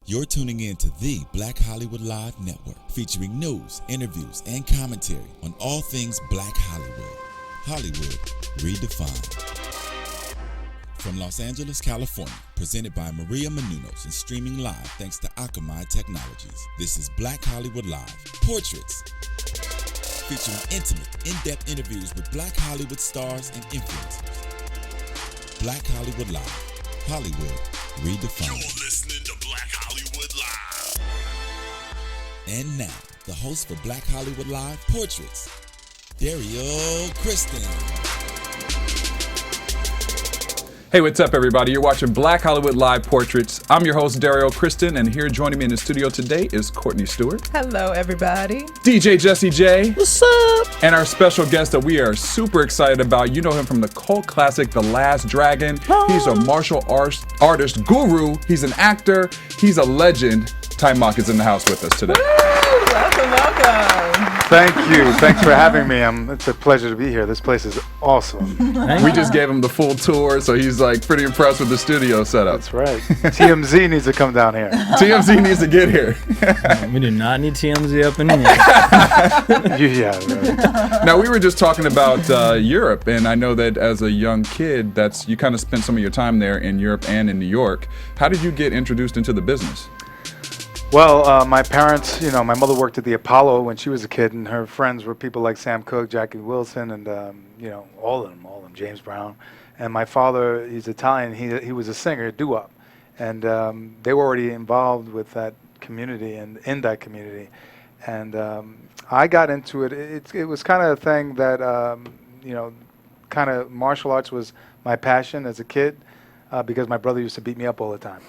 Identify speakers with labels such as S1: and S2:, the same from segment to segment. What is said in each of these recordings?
S1: You're tuning in to the Black Hollywood Live Network, featuring news, interviews, and commentary on all things Black Hollywood. Hollywood redefined. From Los Angeles, California, presented by Maria Menounos and streaming live thanks to Akamai Technologies. This is Black Hollywood Live, Portraits, featuring intimate, in-depth interviews with Black Hollywood stars and influencers. Black Hollywood Live, Hollywood redefined.
S2: You're listening to Black Hollywood Live.
S1: And now, the host for Black Hollywood Live, Portraits, Derrial Christon.
S3: Hey, what's up, everybody? You're watching Black Hollywood Live Portraits. I'm your host, Derrial Christon, and here joining me in the studio today is Courtney Stewart.
S4: Hello, everybody.
S3: DJ Jesse J.
S4: What's up?
S3: And our special guest that we are super excited about. You know him from the cult classic, The Last Dragon. He's a martial artist guru. He's an actor. He's a legend. Taimak is in the house with us today.
S4: Woo! Welcome.
S5: Thank you. Thanks for having me. It's a pleasure to be here. This place is awesome.
S3: We just gave him the full tour, so he's like pretty impressed with the studio setup.
S5: That's right. TMZ needs to come down here.
S3: TMZ needs to get here.
S6: We do not need TMZ up in here.
S5: Yeah. Right.
S3: Now, we were just talking about Europe, and I know that as a young kid, you kind of spent some of your time there in Europe and in New York. How did you get introduced into the business?
S5: Well, my parents, my mother worked at the Apollo when she was a kid, and her friends were people like Sam Cooke, Jackie Wilson, and all of them, James Brown. And my father, he's Italian. He was a singer, doo-wop, and they were already involved with that community and in that community. And I got into it. It was kind of a thing that kind of martial arts was my passion as a kid. Because my brother used to beat me up all the time.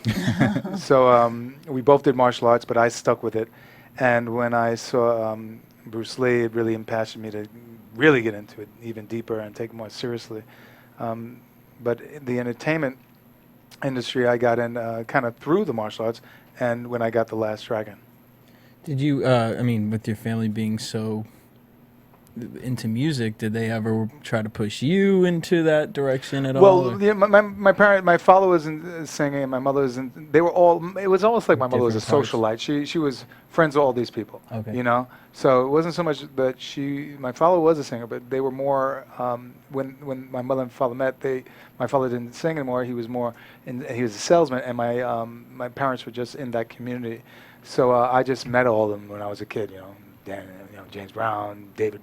S5: So we both did martial arts, but I stuck with it. And when I saw Bruce Lee, it really impassioned me to really get into it even deeper and take it more seriously. But the entertainment industry, I got in kind of through the martial arts and when I got The Last Dragon.
S6: Did you, with your family being so into music, did they ever try to push you into that direction at all?
S5: Well, yeah, my father was singing, and my mother was they were all, it was almost like my mother was a socialite. She was friends with all these people,
S6: okay.
S5: So it wasn't so much that my father was a singer, but they were more, when my mother and father met, my father didn't sing anymore, he was he was a salesman, and my parents were just in that community. So I just met all of them when I was a kid, James Brown, David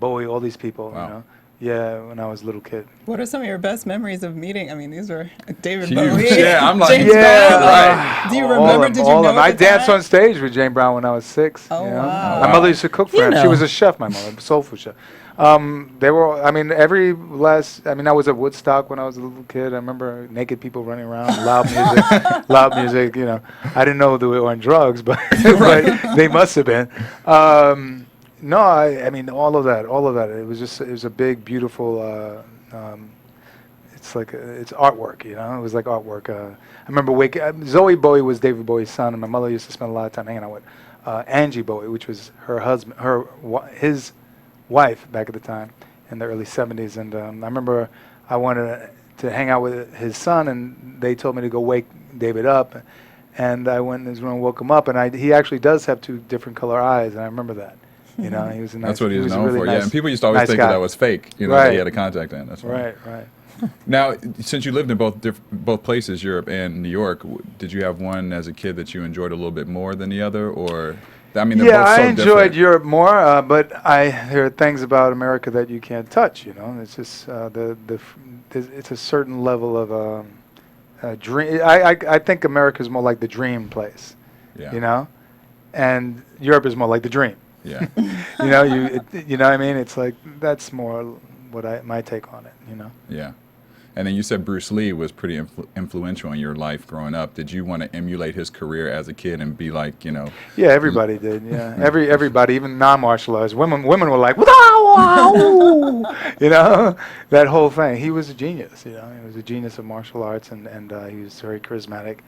S5: Bowie, all these people,
S3: Wow.
S5: when I was a little kid.
S4: What are some of your best memories of meeting? I mean, these were David Bowie.
S3: Yeah, I'm like,
S4: James Brown.
S3: right.
S4: Do you remember? Did you know?
S5: I danced on stage with James Brown when I was 6.
S4: Oh, wow.
S5: My mother used to cook for him. She was a chef, my mother, a soul food chef. They were, I was at Woodstock when I was a little kid. I remember naked people running around, loud music, I didn't know they were on drugs, but, but they must have been. No, all of that. It was a big, beautiful, it's artwork, it was like artwork. I remember Zoe Bowie was David Bowie's son, and my mother used to spend a lot of time hanging out with Angie Bowie, which was her husband, his wife back at the time in the early 70s. And I remember I wanted to hang out with his son, and they told me to go wake David up. And I went in his room and woke him up, and he actually does have 2 different color eyes, and I remember that. He was a nice.
S3: That's what he was known
S5: really
S3: for.
S5: Nice,
S3: Yeah, and people used to always think that was fake.
S5: Right.
S3: That he had a contact lens. That's
S5: right.
S3: Now, since you lived in both places, Europe and New York, did you have one as a kid that you enjoyed a little bit more than the other, or? They're both so
S5: I enjoyed
S3: different.
S5: Europe more, but there are things about America that you can't touch. It's just it's a certain level of dream. I think America is more like the dream place.
S3: Yeah.
S5: And Europe is more like the dream.
S3: Yeah.
S5: What I mean? It's like that's more what my take on it.
S3: Yeah. And then you said Bruce Lee was pretty influential in your life growing up. Did you want to emulate his career as a kid and be like,
S5: Yeah, everybody did. Yeah, everybody, even non-martial artists. Women were like, wow, that whole thing. He was a genius. He was a genius of martial arts, and he was very charismatic,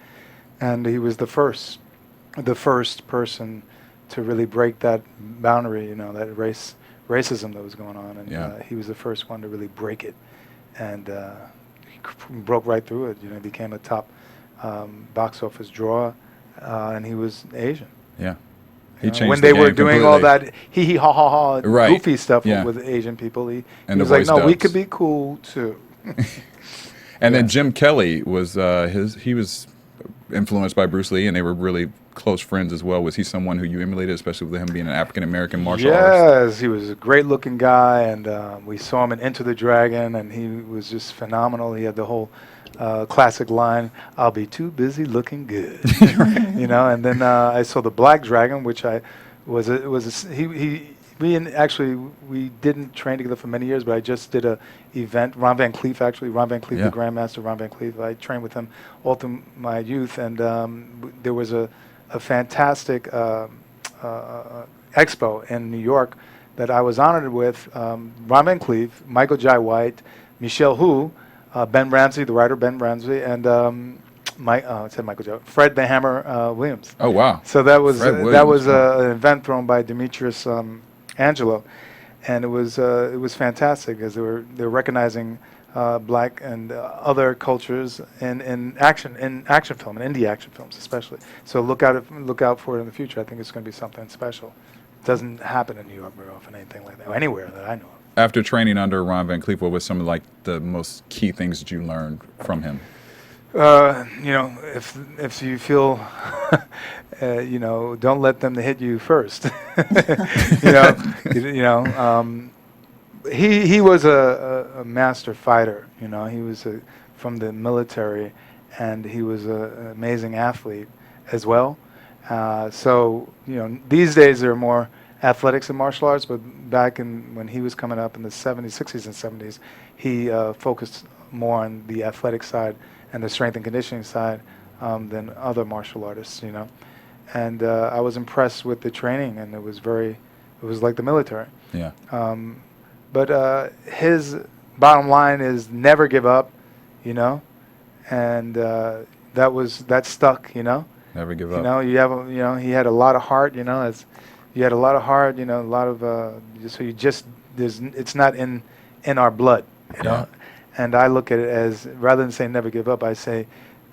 S5: and he was the first person to really break that boundary. That racism that was going on, and he was the first one to really break it, and he broke right through it. Became a top box office draw, and he was Asian.
S3: Yeah. He
S5: You know,
S3: changed
S5: when
S3: the
S5: they were
S3: game
S5: doing all
S3: completely.
S5: that hee hee ha ha ha
S3: Right.
S5: goofy stuff
S3: Yeah.
S5: with Asian people, he
S3: And the
S5: was like,
S3: voice
S5: no, we
S3: dubs.
S5: could be cool too.
S3: And then Jim Kelly was he was influenced by Bruce Lee, and they were really close friends as well. Was he someone who you emulated, especially with him being an African American martial artist?
S5: Yes, he was a great looking guy, and we saw him in Enter the Dragon, and he was just phenomenal. He had the whole classic line, "I'll be too busy looking good," you know. And then I saw the Black Dragon, which we didn't train together for many years, but I just did a event. Ron Van Cleef, actually, Ron Van Cleef,
S3: Yeah.
S5: the Grandmaster Ron Van Cleef. I trained with him all through my youth, and there was a fantastic expo in New York that I was honored with. Ron Van Cleef, Michael Jai White, Michelle Hu, Ben Ramsey, the writer Ben Ramsey, and I said Michael Jai, Fred the Hammer Williams.
S3: Oh wow!
S5: So that was
S3: Fred
S5: that was
S3: Williams,
S5: an event thrown by Demetrius Angelo, and it was fantastic because they were recognizing black and other cultures in action film and indie action films especially. So look out for it in the future. I think it's going to be something special. It doesn't happen in New York very often, anything like that, or anywhere that I know of.
S3: After training under Ron Van Cleef, what was some of like the most key things that you learned from him?
S5: You know, if you feel, don't let them hit you first. He was a master fighter. You know, he was from the military, and he was an amazing athlete as well. So these days there are more athletics and martial arts, but back when he was coming up in the 70s, 60s, and 70s, he focused more on the athletic side and the strength and conditioning side than other martial artists, And I was impressed with the training, and it was like the military.
S3: Yeah.
S5: But his bottom line is never give up, and that stuck,
S3: Never give up.
S5: He had a lot of heart, as you had a lot of heart, a lot of so it's not in our blood, you know. And I look at it as, rather than saying never give up, I say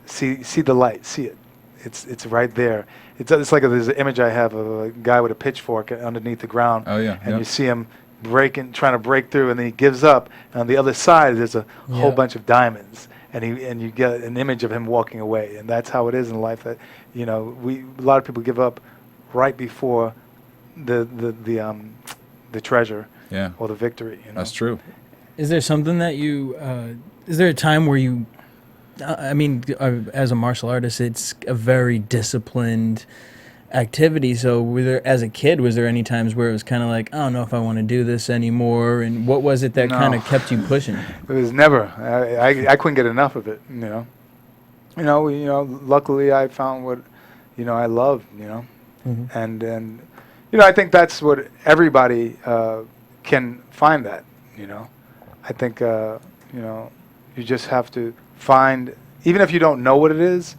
S5: see the light, see it. It's right there. It's like there's an image I have of a guy with a pitchfork underneath the ground.
S3: Oh yeah.
S5: And you see him trying to break through, and then he gives up. And on the other side, there's a whole bunch of diamonds, and you get an image of him walking away. And that's how it is in life. That a lot of people give up right before the treasure or the victory.
S3: That's true.
S6: Is there something that is there a time where you, as a martial artist, it's a very disciplined activity. So as a kid, was there any times where it was kind of like, I don't know if I want to do this anymore? And what was it that kind of kept you pushing?
S5: It was never. I couldn't get enough of it, Luckily I found what, I love,
S6: Mm-hmm.
S5: And I think that's what everybody can find that, I think, you just have to find, even if you don't know what it is,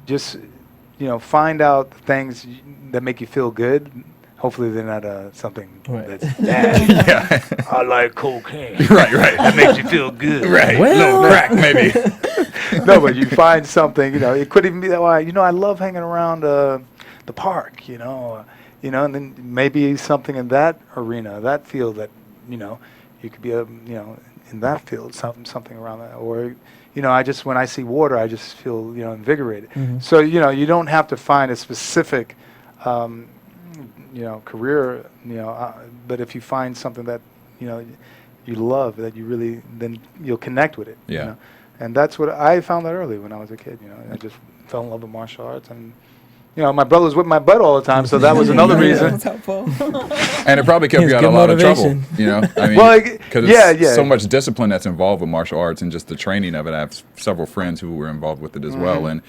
S5: just, find out things that make you feel good. Hopefully they're not something that's bad. I like cocaine.
S3: Right.
S5: That makes you feel good.
S3: Right.
S6: Well,
S3: little crack maybe.
S5: No, but you find something, it could even be that, I love hanging around the park, and then maybe something in that arena, that field that, you could be in that field, something around that, or when I see water, I just feel invigorated.
S6: Mm-hmm.
S5: So you don't have to find a specific career, but if you find something that you love, that you really, then you'll connect with it.
S3: Yeah.
S5: And that's what I found that early when I was a kid. I just fell in love with martial arts, and my brother was whipping my butt all the time, so that was another reason.
S4: That's helpful.
S3: And it probably kept
S6: It's
S3: you out of
S6: good
S3: a lot of trouble.
S6: motivation.
S5: Well,
S3: because
S5: yeah.
S3: so much discipline that's involved with martial arts and just the training of it. I have several friends who were involved with it as well, and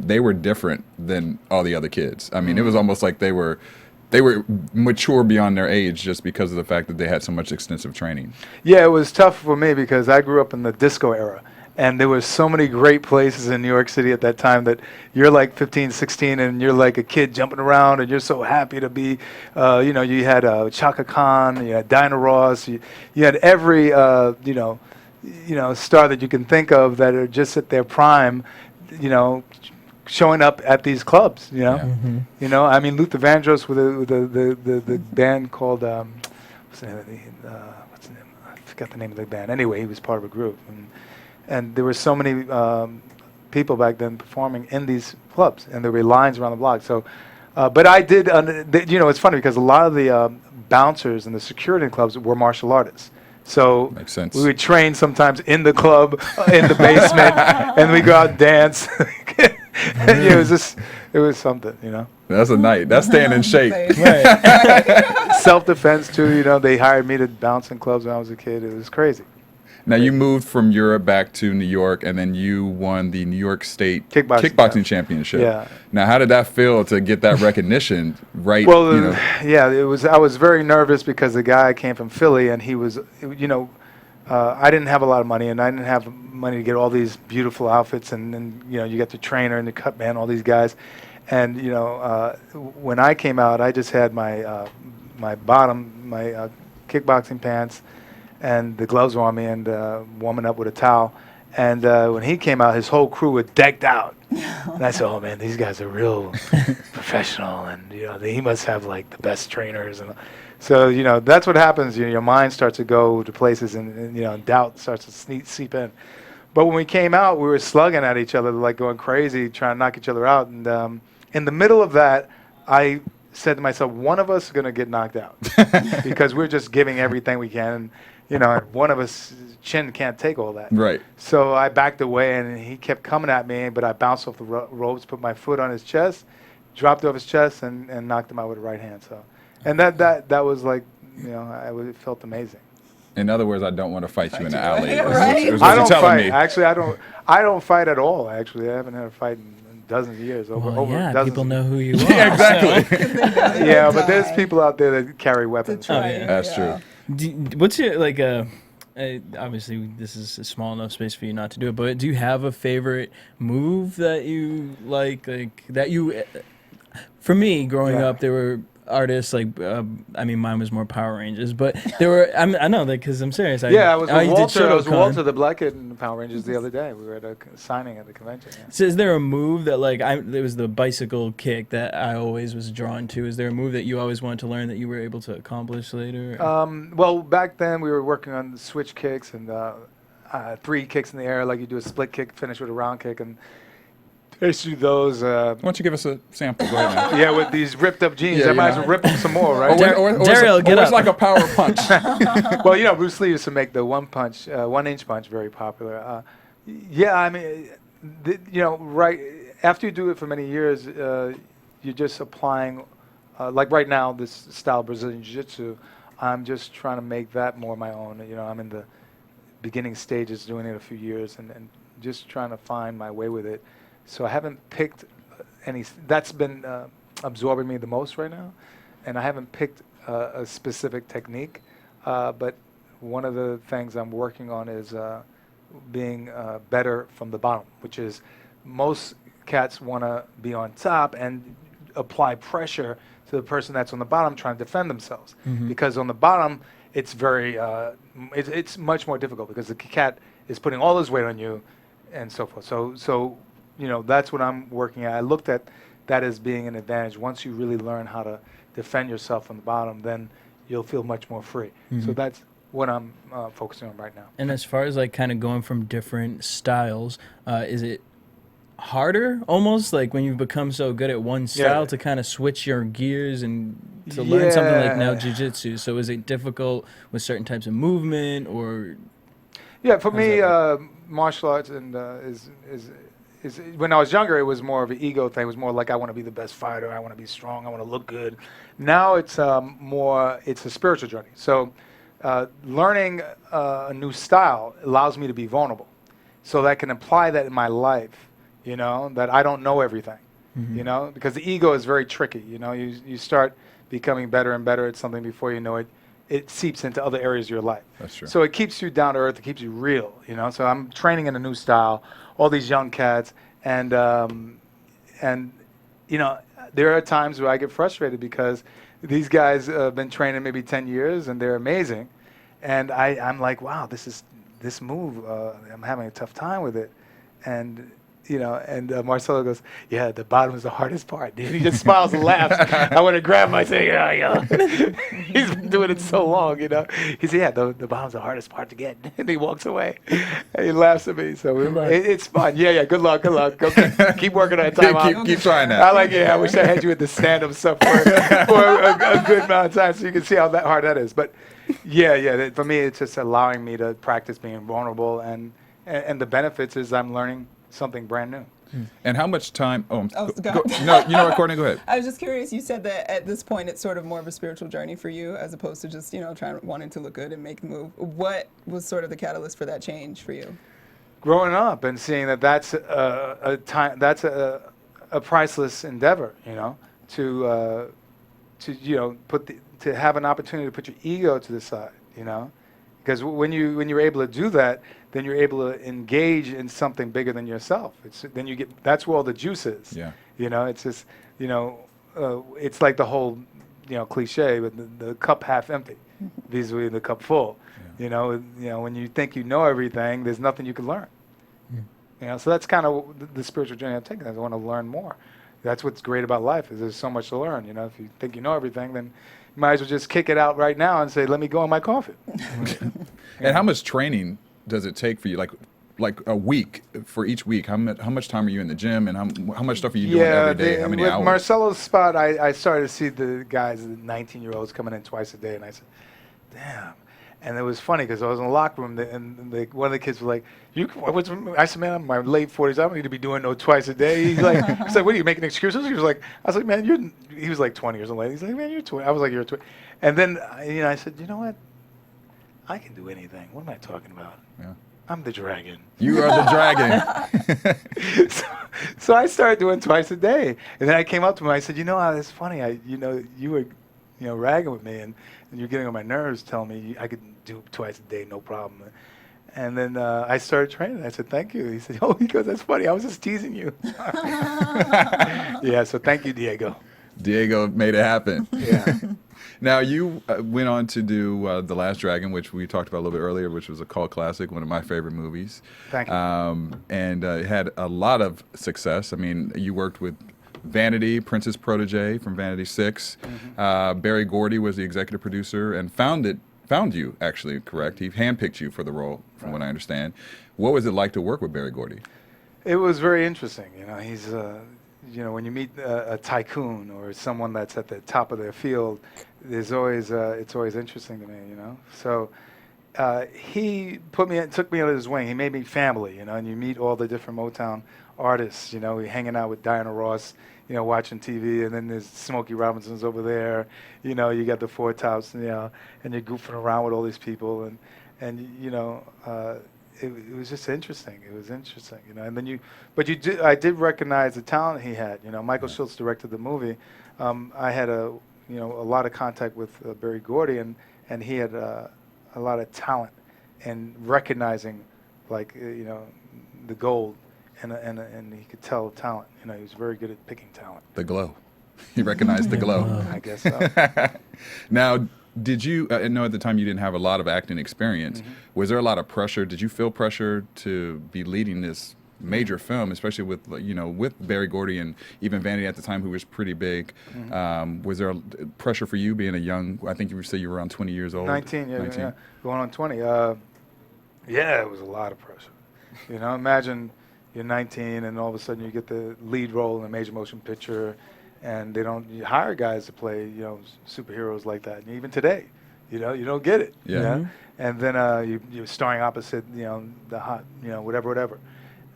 S3: they were different than all the other kids. I mean, it was almost like they were mature beyond their age just because of the fact that they had so much extensive training.
S5: Yeah, it was tough for me because I grew up in the disco era. And there were so many great places in New York City at that time that you're like 15, 16, and you're like a kid jumping around, and you're so happy to be, you had Chaka Khan, you had Dinah Ross, you had every, star that you can think of that are just at their prime, showing up at these clubs. You know,
S3: Yeah.
S5: you know. I mean, Luther Vandross with the band called what's the name? What's the name? I forgot the name of the band. Anyway, he was part of a group, and there were so many people back then performing in these clubs, and there were lines around the block. So, but I did. You know, it's funny because a lot of the bouncers and the security in clubs were martial artists. So
S3: Makes sense.
S5: we would train sometimes in the club, in the basement, and we go out and dance. Yeah, it was something, you know.
S3: That's a night. That's staying in shape.
S5: Self-defense too, you know. They hired me to bounce in clubs when I was a kid. It was crazy.
S3: Now you moved from Europe back to New York, and then you won the New York State
S5: Kickboxing
S3: championship.
S5: Yeah.
S3: Now, how did that feel to get that recognition? Right.
S5: Well,
S3: you know,
S5: yeah, it was. I was very nervous because the guy came from Philly, and he was, you know, I didn't have a lot of money, and I didn't have money to get all these beautiful outfits, and you know, you get the trainer and the cut man, all these guys, and you know, when I came out, I just had my my kickboxing pants, and the gloves were on me, and warming up with a towel. And when he came out, his whole crew was decked out. And I said, "Oh man, these guys are real professional, and you know, he must have like the best trainers." And so, you know, that's what happens. You know, your mind starts to go to places, and you know, doubt starts to seep in. But when we came out, we were slugging at each other, like going crazy, trying to knock each other out. And in the middle of that, I said to myself, one of us is going to get knocked out because we're just giving everything we can. And, you know, and one of us chin can't take all that.
S3: right.
S5: So I backed away, and he kept coming at me, but I bounced off the ropes, put my foot on his chest, dropped off his chest, and knocked him out with the right hand. So, and that was like, you know, it felt amazing.
S3: In other words, I don't want to fight you in the alley.
S4: Yeah,
S3: Is
S4: right.
S3: what
S5: I
S3: you're
S5: don't
S3: telling
S5: fight.
S3: me.
S5: Actually, I don't fight at all. Actually, I haven't had a fight in dozens of years. Over
S6: Yeah,
S5: dozens
S6: people
S5: of
S6: know who you are.
S3: Yeah, exactly.
S5: Yeah, but there's people out there that carry weapons.
S4: try.
S6: yeah.
S3: That's
S4: Yeah.
S3: true.
S6: What's your like obviously this is a small enough space for you not to do it, but do you have a favorite move that you like that you? For me, growing
S5: Yeah.
S6: up, there were artists like I mean, mine was more Power Rangers, but there were I know that because I'm serious.
S5: Yeah, I was with
S6: did
S5: Walter. I was with
S6: Shotokan.
S5: Walter, the black kid in the Power Rangers, the other day. We were at a signing at the convention. Yeah.
S6: So is there a move that like there was the bicycle kick that I always was drawn to? Is there a move that you always wanted to learn that you were able to accomplish later?
S5: Well, back then we were working on the switch kicks and 3 kicks in the air, like you do a split kick, finish with a round kick, and I used to do those.
S3: Why don't you give us a sample? Go ahead, man.
S5: Yeah, with these ripped up jeans.
S3: Yeah,
S5: I might
S3: yeah.
S5: as well rip them some more, right?
S6: Derrial, get
S3: it's
S6: up.
S3: like a power punch.
S5: Well, you know, Bruce Lee used to make the 1-inch punch very popular. Yeah, I mean, you know, right after you do it for many years, you're just applying, like right now, this style of Brazilian Jiu-Jitsu. I'm just trying to make that more my own. You know, I'm in the beginning stages, doing it a few years, and just trying to find my way with it. So I haven't picked any. That's been absorbing me the most right now, and I haven't picked a specific technique. But one of the things I'm working on is being better from the bottom, which is most cats want to be on top and apply pressure to the person that's on the bottom trying to defend themselves. Because on the bottom, it's very it's much more difficult because the cat is putting all his weight on you, and so forth. So you know, that's what I'm working at. I looked at that as being an advantage. Once you really learn how to defend yourself from the bottom, then you'll feel much more free. So that's what I'm focusing on right now.
S6: And as far as like kind of going from different styles, is it harder almost like when you've become so good at one style to kind of switch your gears and to learn something like now jiu-jitsu? So is it difficult with certain types of movement or?
S5: Yeah, for me, martial arts and is when I was younger, it was more of an ego thing. It was more like I want to be the best fighter. I want to be strong. I want to look good. Now it's more. It's a spiritual journey. So learning a new style allows me to be vulnerable, so that I can apply that in my life. You know, that I don't know everything. You know, because the ego is very tricky. You know, you start becoming better and better at something before you know it. It seeps into other areas of your life.
S3: That's true.
S5: So it keeps you down to earth. It keeps you real. You know. So I'm training in a new style. All these young cats, and you know, there are times where I get frustrated because these guys have been training maybe 10 years and they're amazing, and I'm like, wow, this move. I'm having a tough time with it, and and Marcelo goes, yeah, the bottom is the hardest part, dude. He just smiles and laughs. I want to grab him. I say, yeah. He's been doing it so long, He said, yeah, the bottom's the hardest part to get. And he walks away. And he laughs at me. So it's fun. Yeah, good luck. Go keep working on that time out.
S3: Keep trying that.
S5: I wish I had you at the stand-up stuff for a good amount of time so you can see how hard that is. But yeah, for me, it's just allowing me to practice being vulnerable. And the benefits is I'm learning something brand new.
S3: And how much time?
S4: go
S3: No, you know what, Courtney, go ahead.
S4: I was just curious. You said that at this point it's sort of more of a spiritual journey for you, as opposed to just wanting to look good and make the move. What was sort of the catalyst for that change for you?
S5: Growing up and seeing that's a priceless endeavor, to have an opportunity to put your ego to the side, because when you're able to do that, then you're able to engage in something bigger than yourself. That's where all the juice is.
S3: Yeah.
S5: It's just it's like the whole cliche with the cup half empty, vis-a-vis the cup full. Yeah. When you think you know everything, there's nothing you can learn. So that's kind of the spiritual journey I'm taking. I want to learn more. That's what's great about life, is there's so much to learn. If you think you know everything, then you might as well just kick it out right now and say, let me go on my coffee.
S3: And how much training does it take for you? Like a week for each week? How much time are you in the gym, and how much stuff are you doing every day? How many
S5: with
S3: hours?
S5: Marcelo's spot, I started to see the guys, the 19-year-olds coming in twice a day, and I said, damn. And it was funny because I was in the locker room, and one of the kids was like, I said, man, I'm in my late 40s. I don't need to be doing no twice a day. He's like, what are you making excuses? He was like, I was like, man, he was like 20 years old. He's like, man, you're 20. I was like, you're 20. And then, I said, you know what? I can do anything. What am I talking about?
S3: Yeah.
S5: I'm the dragon.
S3: You are the dragon.
S5: So I started doing twice a day. And then I came up to him, I said, it's funny. You were, ragging with me, and you're getting on my nerves, telling me I could do twice a day, no problem. And then I started training. I said, thank you. He said, he goes, that's funny. I was just teasing you. Yeah, so thank you, Diego.
S3: Diego made it happen.
S5: Yeah.
S3: Now, you went on to do The Last Dragon, which we talked about a little bit earlier, which was a cult classic, one of my favorite movies.
S5: Thank you.
S3: And had a lot of success. I mean, you worked with Vanity, Prince's protege from Vanity 6. Mm-hmm. Berry Gordy was the executive producer and found you, actually, correct? He handpicked you for the role, from what I understand. What was it like to work with Berry Gordy?
S5: It was very interesting. He's, when you meet a tycoon or someone that's at the top of their field, it's always interesting to me, So he took me under his wing. He made me family, and you meet all the different Motown artists, we're hanging out with Diana Ross, watching TV, and then there's Smokey Robinson's over there, you got the Four Tops, and you're goofing around with all these people, and it was just interesting. It was interesting, and then I did recognize the talent he had. Michael Schultz directed the movie. I had a lot of contact with Berry Gordy, and he had a lot of talent in recognizing, the gold. And he could tell talent. He was very good at picking talent.
S3: The glow. He recognized the glow.
S5: I guess so.
S3: Now, did you, I know at the time you didn't have a lot of acting experience. Mm-hmm. Was there a lot of pressure? Did you feel pressure to be leading this major film, especially with Berry Gordy and even Vanity at the time, who was pretty big? Mm-hmm. Was there pressure for you being a young, I think you said you were around 20 years old?
S5: 19, yeah. Going on 20. Yeah, it was a lot of pressure. Imagine you're 19 and all of a sudden you get the lead role in a major motion picture, and you hire guys to play superheroes like that. And even today, you don't get it.
S3: Yeah. Mm-hmm.
S5: And then you're starring opposite the hot whatever,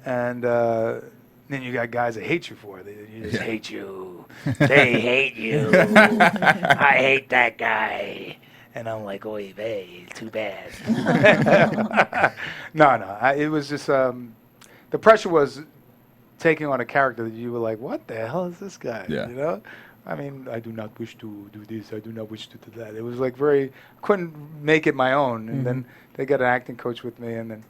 S5: and then you got guys that hate you for it. They just hate you. They hate you. I hate that guy. And I'm like, oy vey, too bad. No. It was just the pressure was taking on a character that you were like, what the hell is this guy?
S3: Yeah.
S5: I mean, I do not wish to do this. I do not wish to do that. It was like couldn't make it my own. And then they got an acting coach with me, and then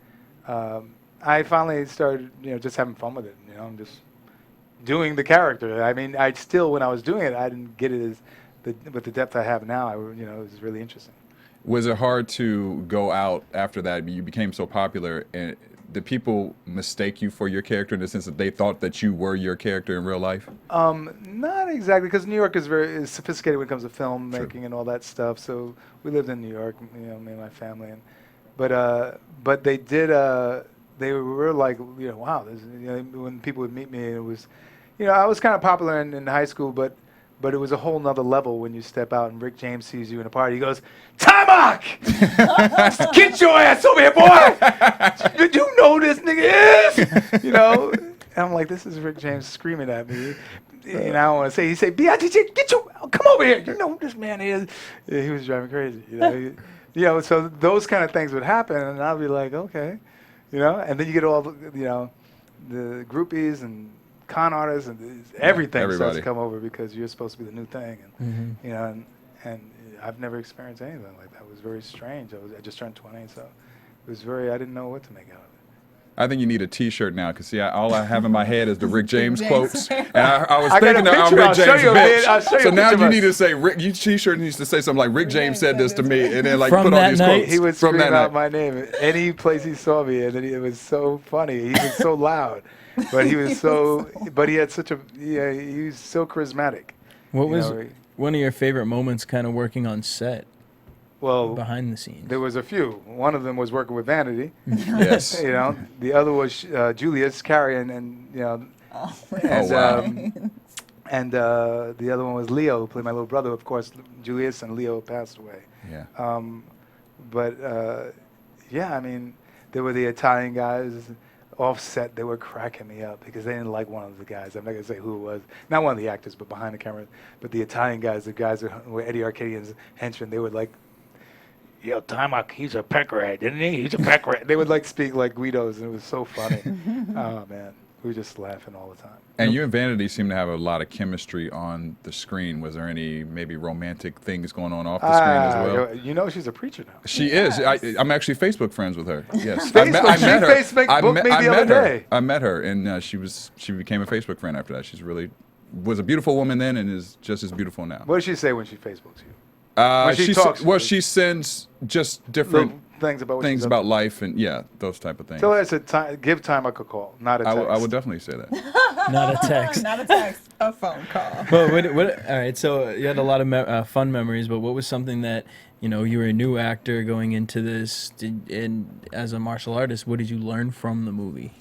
S5: I finally started, just having fun with it. I'm just doing the character. I mean, when I was doing it, I didn't get it with the depth I have now. It was really interesting.
S3: Was it hard to go out after that? You became so popular, and did people mistake you for your character in the sense that they thought that you were your character in real life?
S5: Not exactly, because New York is sophisticated when it comes to filmmaking and all that stuff. So we lived in New York, me and my family, but they did. They were like, wow. When people would meet me, it was, I was kind of popular in high school, but it was a whole nother level when you step out and Rick James sees you in a party. He goes, Taimak! Get your ass over here, boy! Did you know this nigga is? And I'm like, this is Rick James screaming at me. I don't want to say, he said, B.I.G.J., come over here. You know who this man is. Yeah, he was driving crazy. So those kind of things would happen, and I'd be like, okay. And then you get all the groupies and con artists and everything starts to come over because you're supposed to be the new thing, and and I've never experienced anything like that. It was very strange. I just turned 20, so it was I didn't know what to make out of it.
S3: I think you need a T-shirt now, because all I have in my head is the Rick James quotes, and I was thinking that I'm Rick James bitch. So now you need to say Rick. Your T-shirt needs to say something like Rick James said this to me, and then put all these quotes.
S5: He would scream out my name any place he saw me, and then it was so funny. He was so loud. But he was but he had he was so charismatic.
S6: What was one of your favorite moments kind of working on set?
S5: Well,
S6: behind the scenes.
S5: There was a few. One of them was working with Janedy.
S3: Yes.
S5: The other was Julius Carey and
S3: wow.
S5: And the other one was Leo, who played my little brother. Of course, Julius and Leo passed away.
S3: Yeah.
S5: I mean, there were the Italian guys. Offset, they were cracking me up because they didn't like one of the guys. I'm not going to say who it was. Not one of the actors, but behind the camera. But the Italian guys, the guys who were Eddie Arcadian's henchmen, they would yo, Taimak, he's a peckerhead, isn't he? He's a peckerhead. They would speak like Guidos, and it was so funny. Oh, man. We were just laughing all the time.
S3: And you and Janedy seem to have a lot of chemistry on the screen. Was there any maybe romantic things going on off the screen as well?
S5: She's a preacher now.
S3: She is. I'm actually Facebook friends with her. Yes,
S5: I met her.
S3: I met her, and she became a Facebook friend after that. She's was a beautiful woman then, and is just as beautiful now.
S5: What does she say when she Facebooks you? When she talks.
S3: She sends just different
S5: things
S3: about life and those type of things.
S5: Tell her give Taimak a call, not a text.
S3: I would definitely say that.
S6: Not a text.
S4: Not a text. A phone call.
S6: Well, all right. So you had a lot of fun memories, but what was something that you were a new actor going into this, and as a martial artist, what did you learn from the movie?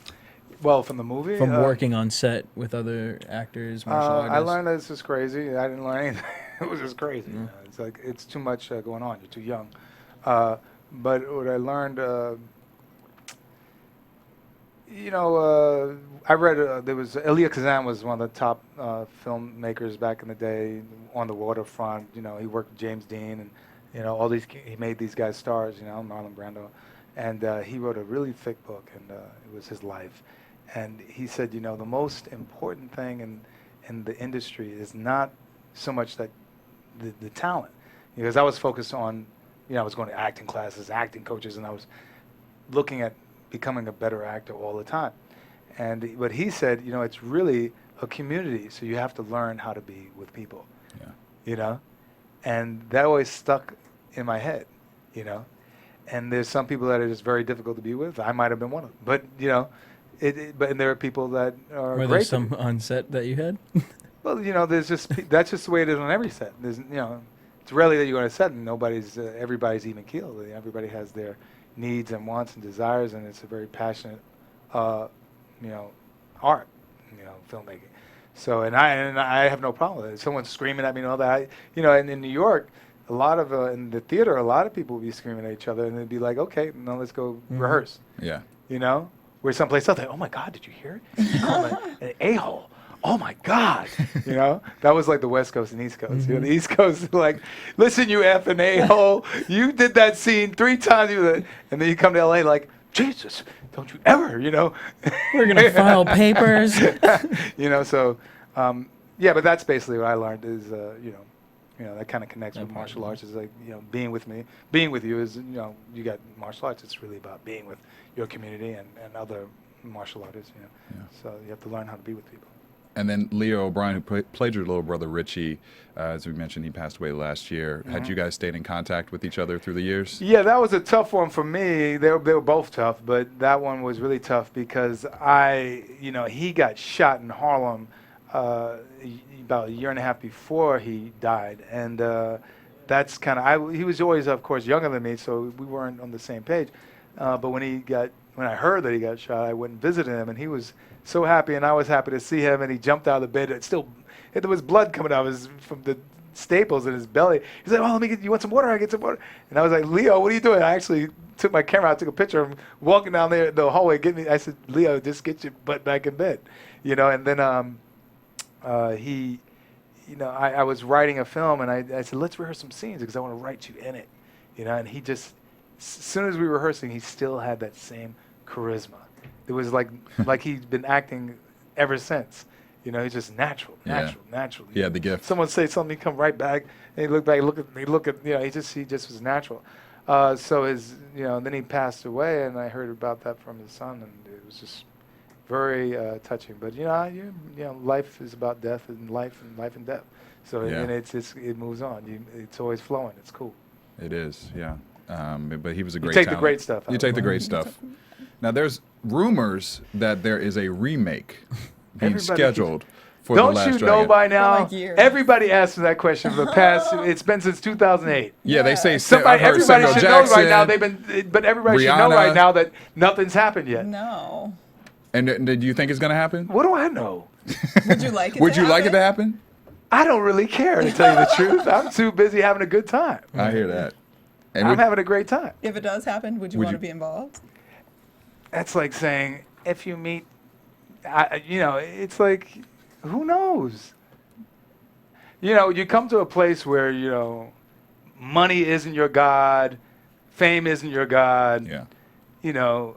S5: Well, from the movie?
S6: From working on set with other actors, martial artists.
S5: I learned that it's just crazy. I didn't learn anything. It was just crazy. It's it's too much going on. You're too young. But what I learned, I read there was Elia Kazan was one of the top filmmakers back in the day on the waterfront. He worked with James Dean and all these. He made these guys stars. Marlon Brando, and he wrote a really thick book, and it was his life. And he said, the most important thing in the industry is not so much that the talent, because I was focused on. I was going to acting classes, acting coaches, and I was looking at becoming a better actor all the time. But he said, it's really a community, so you have to learn how to be with people. Yeah. And that always stuck in my head, And there's some people that are just very difficult to be with. I might have been one of them. But, and there are people that are
S6: Were
S5: great.
S6: there some on set that you had?
S5: Well, there's that's just the way it is on every set. There's, it's rarely that you go on a set and everybody's even keeled. Everybody has their needs and wants and desires, and it's a very passionate, art, filmmaking. So, and I have no problem with it. Someone's screaming at me and all that. And in New York, a lot of in the theater, a lot of people would be screaming at each other, and they'd be like, "Okay, now let's go rehearse." Yeah. We're someplace else. Like, oh my God, did you hear it? He called an a-hole. Oh my God, that was like the West Coast and East Coast. The East Coast is like, listen, you effing a-hole, you did that scene 3 times, and then you come to LA like, Jesus, don't you ever,
S6: We're gonna file papers.
S5: So, but that's basically what I learned is, that kind of connects with martial arts. Is like, being with you is, you got martial arts. It's really about being with your community and other martial artists. So you have to learn how to be with people.
S3: And then Leo O'Brien, who played your little brother Richie, as we mentioned, he passed away last year. Had you guys stayed in contact with each other through the years?
S5: Yeah, that was a tough one for me. They were both tough, but that one was really tough because he got shot in Harlem about a year and a half before he died, and that's kind of he was always, of course, younger than me, so we weren't on the same page. But when I heard that he got shot, I went and visited him, and he was so happy, and I was happy to see him. And he jumped out of the bed. There was blood coming out from the staples in his belly. He's like, "Oh, you want some water? I get some water." And I was like, "Leo, what are you doing?" I actually took my camera out, took a picture of him walking down there the hallway. I said, "Leo, just get your butt back in bed," And then I was writing a film, and I said, "Let's rehearse some scenes because I want to write you in it," And he just, as soon as we were rehearsing, he still had that same charisma. It was like he'd been acting ever since. He's just natural.
S3: He had the gift.
S5: Someone say something, he'd come right back, and he'd look back, look at, he just was natural. So then he passed away, and I heard about that from his son, and it was just very touching. But life is about death and life and death. So and it moves on. It's always flowing. It's cool.
S3: It is, yeah. But he was a great.
S5: You take
S3: talent.
S5: the great stuff.
S3: You take the great stuff. Now there's rumors that there is a remake being scheduled for The Last Dragon.
S5: Don't you know by now?
S4: For like years.
S5: Everybody asks me that question for the past. It's been since 2008.
S3: Yeah, they say
S5: Everybody
S3: Samuel
S5: should
S3: Jackson,
S5: know right now. But everybody should know
S3: Rihanna.
S5: right now that nothing's happened yet.
S4: No.
S3: And do you think it's going to happen?
S5: What do I know?
S4: Would you like it?
S3: Would you like it to happen?
S5: I don't really care, to tell you the truth. I'm too busy having a good time.
S3: I hear that. And
S5: I'm having a great time.
S4: If it does happen, would you want to be involved?
S5: That's like saying, if you meet, it's like, who knows? You come to a place where, money isn't your God, fame isn't your God.
S3: Yeah.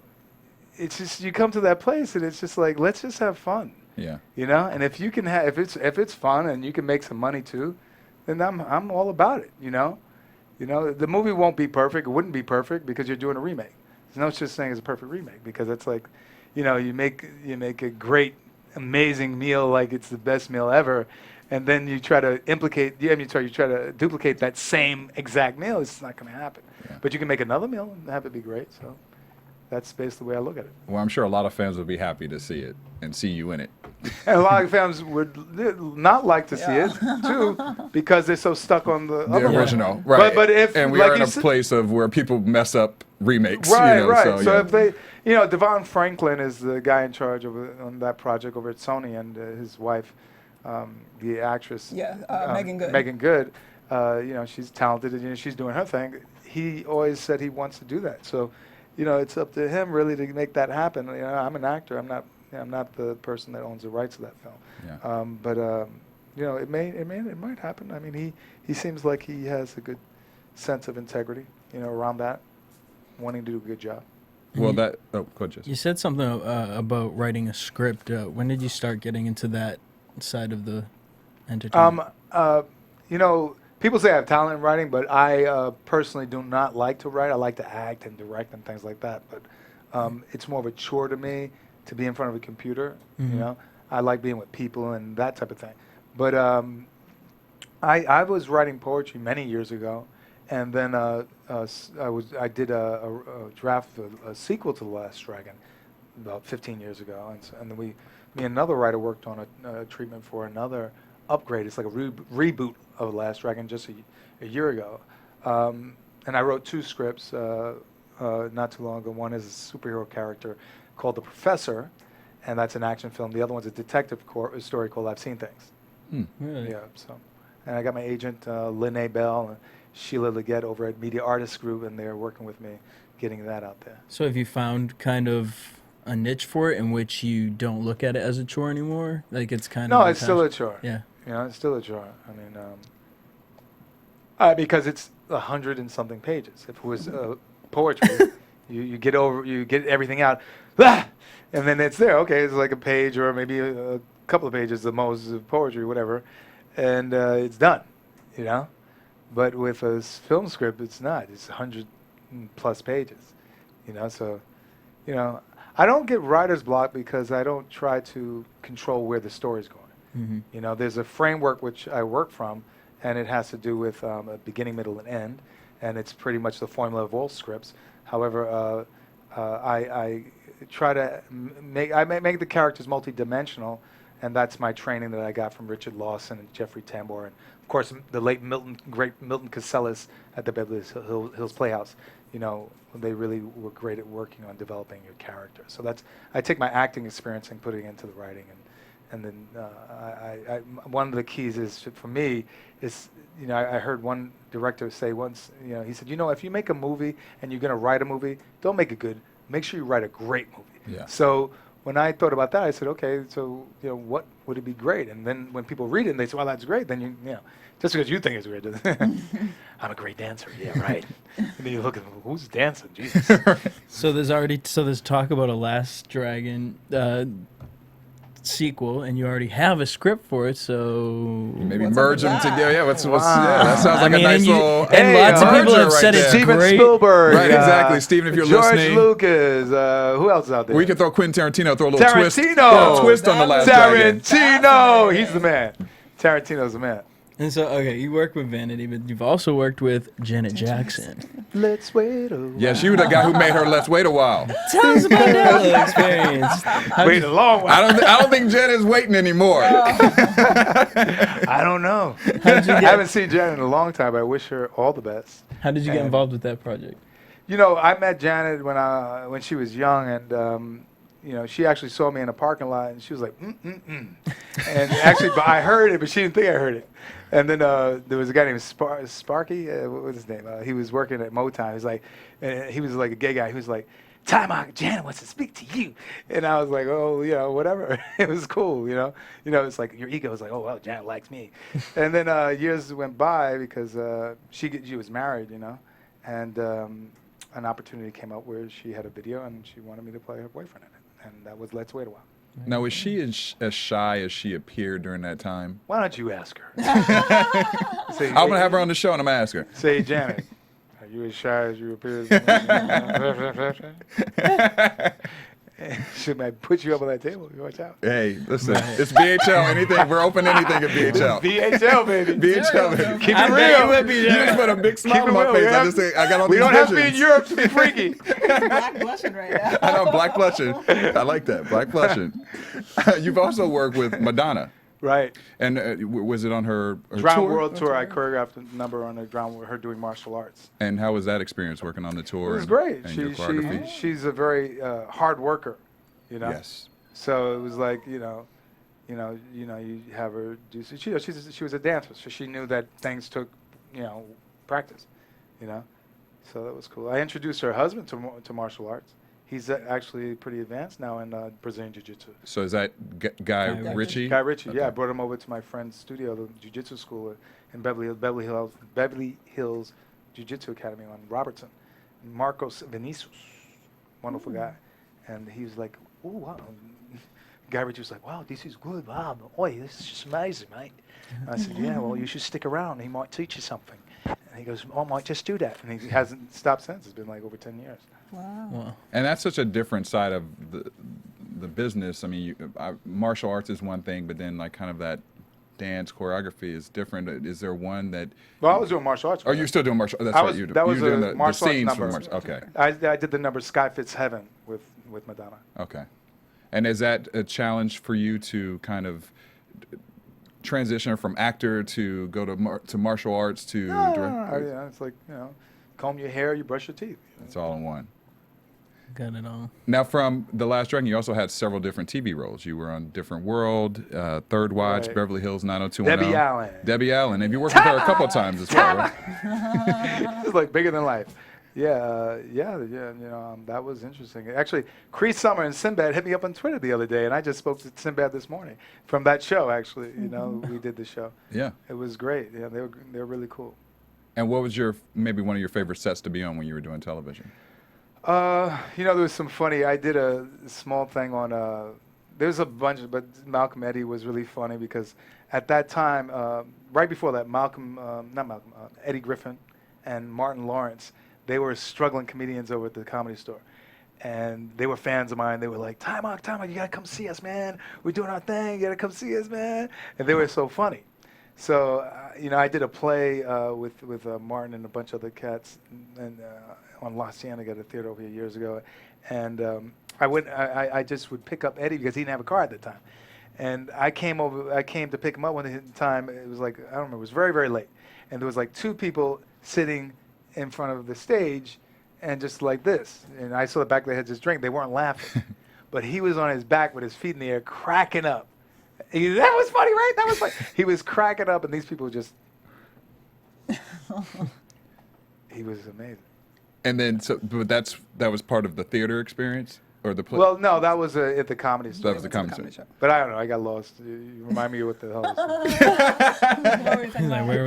S5: It's just, you come to that place and it's just like, let's just have fun.
S3: Yeah.
S5: And if you can if it's fun and you can make some money too, then I'm all about it, The movie won't be perfect. It wouldn't be perfect because you're doing a remake. There's no such thing as a perfect remake because it's like, you make a great, amazing meal like it's the best meal ever, and then you try to you try to duplicate that same exact meal. It's not going to happen. Yeah. But you can make another meal and have it be great. So that's basically the way I look at it.
S3: Well, I'm sure a lot of fans would be happy to see it and see you in it.
S5: And a lot of fans would not like to see it too, because they're so stuck on the other
S3: original, right?
S5: But if
S3: we are in a place of where people mess up remakes,
S5: right? So
S3: if
S5: they, Devon Franklin is the guy in charge on that project over at Sony, and his wife, the actress,
S4: Megan Good.
S5: Megan Good, she's talented and she's doing her thing. He always said he wants to do that, so it's up to him really to make that happen. I'm an actor. I'm not the person that owns the rights to that film.
S3: Yeah.
S5: But it might happen. I mean, he seems like he has a good sense of integrity, around that, wanting to do a good job.
S3: Well, go ahead, Jesse.
S6: You said something about writing a script. When did you start getting into that side of the entertainment?
S5: People say I have talent in writing, but I personally do not like to write. I like to act and direct and things like that. But it's more of a chore to me to be in front of a computer.
S6: Mm-hmm.
S5: I like being with people and that type of thing. But I was writing poetry many years ago, and then I did a draft of a sequel to The Last Dragon about 15 years ago, and then me and another writer worked on a treatment for another upgrade. It's like a reboot of The Last Dragon just a year ago, and I wrote two scripts not too long ago. One is a superhero character called The Professor, and that's an action film. The other one's a detective story called I've Seen Things.
S6: Really?
S5: Yeah. So, and I got my agent Lene Bell and Sheila Leggett over at Media Artists Group, and they're working with me getting that out there.
S6: So have you found kind of a niche for it in which you don't look at it as a chore anymore? Like it's kind of...
S5: No, it's still a chore.
S6: Yeah.
S5: It's still a chore. I mean, because it's 100 and something pages. If it was poetry, you get everything out, and then it's there. Okay, it's like a page or maybe a couple of pages, the most of poetry, whatever, and it's done. But with a film script, it's not. It's 100 plus pages. So, I don't get writer's block because I don't try to control where the story's going. You know, there's a framework which I work from, and it has to do with a beginning, middle, and end, and it's pretty much the formula of all scripts. However, I try to make the characters multidimensional, and that's my training that I got from Richard Lawson and Jeffrey Tambor, and of course the late great Milton Casellas at the Beverly Hills Playhouse. You know, they really were great at working on developing your character. So I take my acting experience and put it into the writing, and then one of the keys is for me is, you know, I heard one director say once, you know, he said, you know, if you make a movie and you're going to write a movie, don't make it good. Make sure you write a great movie. Yeah. So when I thought about that, I said, okay, so, you know, what would it be great? And then when people read it and they say, well, that's great, then you know, just because you think it's great, I'm a great dancer. Yeah, right. And then you look at who's dancing, Jesus.
S6: So there's talk about a Last Dragon sequel, and you already have a script for it, so
S3: maybe merge them together. Yeah, that sounds like a nice little.
S6: And lots of people have said it's
S5: Steven
S6: great.
S5: Spielberg,
S3: right? Exactly, Steven. If you're listening,
S5: George Lucas. Who else is out there?
S3: We could throw Quentin Tarantino, throw a little twist on the Last Dragon.
S5: Tarantino, he's the man. Tarantino's the man.
S6: And so, okay, you work with Vanity, but you've also worked with Janet Jackson.
S5: Let's wait a while.
S3: Yeah, she was the guy who made her Let's Wait a While.
S6: Tell us about that experience.
S5: Wait a long while.
S3: I don't think Janet's waiting anymore.
S5: I don't know. I haven't seen Janet in a long time. I wish her all the best.
S6: How did you get involved with that project?
S5: You know, I met Janet when she was young, and you know, she actually saw me in a parking lot, and she was like, And actually, but I heard it, but she didn't think I heard it. And then there was a guy named Sparky. What was his name? He was working at Motown. He was like a gay guy. He was like, Taimak, Janet wants to speak to you. And I was like, oh, you know, whatever. It was cool, you know. You know, it's like your ego is like, oh, well, Janet likes me. And then years went by because she was married, you know, and an opportunity came up where she had a video and she wanted me to play her boyfriend in it. And that was Let's Wait a While.
S3: Now, was she as shy as she appeared during that time?
S5: Why don't you ask her?
S3: I'm going to have her on the show and I'm going to ask her.
S5: Say, Janet, are you as shy as you appear? Should I put you up on that table? You watch out.
S3: Hey, listen, it's VHL. Anything, we're open anything at VHL.
S5: VHL, baby.
S3: VHL, baby.
S5: Keep it real.
S3: You just put a big smile on my face. I just say, I got all these
S5: We don't have to be in
S3: visions.
S5: Europe to be freaky.
S4: Black blushing right now.
S3: I know, black blushing. I like that, black blushing. You've also worked with Madonna.
S5: Right.
S3: And was it on her
S5: Drown
S3: tour?
S5: World Tour? I choreographed a number on the Drown World, her doing martial arts.
S3: And how was that experience working on the tour?
S5: It was great.
S3: And your choreography?
S5: She's a very hard worker, you know.
S3: Yes.
S5: So it was like, you have her do. She was a dancer, so she knew that things took, you know, practice, you know. So that was cool. I introduced her husband to martial arts. He's actually pretty advanced now in Brazilian Jiu-Jitsu.
S3: So is that Guy Ritchie?
S5: Guy Ritchie,
S3: Okay.
S5: yeah. I brought him over to my friend's studio, the Jiu-Jitsu school in Beverly Hills Jiu-Jitsu Academy on Robertson. Marcos Vinicius, wonderful guy. And he was like, oh, wow. Guy Ritchie was like, wow, this is good. Wow, boy, this is just amazing, mate. And I said, yeah, well, you should stick around. He might teach you something. And he goes, oh, I might just do that. And he hasn't stopped since. It's been like over 10 years.
S4: Wow.
S3: And that's such a different side of the business. I mean, martial arts is one thing, but then like kind of that dance choreography is different. Is there one that?
S5: Well, I was doing martial arts.
S3: Oh, you're still doing martial. That's
S5: I
S3: right.
S5: was,
S3: You're
S5: that was
S3: doing
S5: a
S3: the
S5: martial arts
S3: scenes
S5: number.
S3: for martial. Okay.
S5: I did the number Sky Fits Heaven with Madonna.
S3: Okay. And is that a challenge for you to kind of transition from actor to go to martial arts to direct?
S5: Yeah, it's like, you know, comb your hair, you brush your teeth.
S3: It's all in one.
S6: Got it all.
S3: Now, from The Last Dragon, you also had several different TV roles. You were on Different World, Third Watch,
S5: Right.
S3: Beverly Hills 90210.
S5: Debbie Allen.
S3: Debbie Allen. Have you worked with her a couple of times as well, right?
S5: It's like bigger than life. Yeah, you know, that was interesting. Actually, Cree Summer and Sinbad hit me up on Twitter the other day, and I just spoke to Sinbad this morning from that show. Actually, you know, we did the show.
S3: Yeah.
S5: It was great. Yeah, they were really cool.
S3: And what was maybe one of your favorite sets to be on when you were doing television?
S5: You know, there was some funny. I did a small thing on. There's a bunch, but Malcolm Eddie was really funny because at that time, right before that, Eddie Griffin and Martin Lawrence, they were struggling comedians over at the Comedy Store, and they were fans of mine. They were like, Taimak, you gotta come see us, man. We're doing our thing. You gotta come see us, man. And they were so funny. So, I did a play with Martin and a bunch of other cats and on La Cienega at a theater over here years ago. And I just would pick up Eddie because he didn't have a car at the time. And I came to pick him up one time. It was like, I don't remember, it was very, very late. And there was like 2 people sitting in front of the stage and just like this. And I saw the back of their heads just drink. They weren't laughing. But he was on his back with his feet in the air, cracking up. That was funny, right? That was funny. He was cracking up, and these people just... He was amazing.
S3: And then, but that was part of the theater experience? Or the play?
S5: Well, no, that was at the Comedy Store.
S3: That was the comedy show.
S5: But I don't know. I got lost. You remind me what the hell is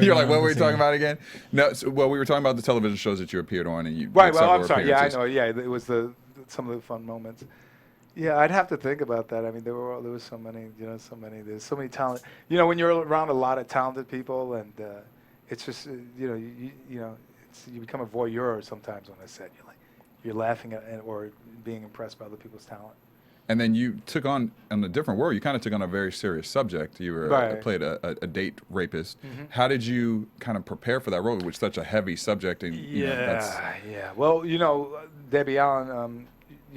S3: You're like, what were we talking about again? No, well, we were talking about the television shows that you appeared on, and you
S5: right.
S3: did
S5: Well, I'm
S3: several
S5: sorry. Yeah, I
S3: appearances.
S5: know. Yeah, it was some of the fun moments. Yeah, I'd have to think about that. I mean, there was so many. There's so many talent. When you're around a lot of talented people, and it's just you become a voyeur sometimes on a set. You're laughing at or being impressed by other people's talent.
S3: And then you took on a different role. You kind of took on a very serious subject. You were played a date rapist. Mm-hmm. How did you kind of prepare for that role, which is such a heavy subject? And
S5: yeah. Well, Debbie Allen.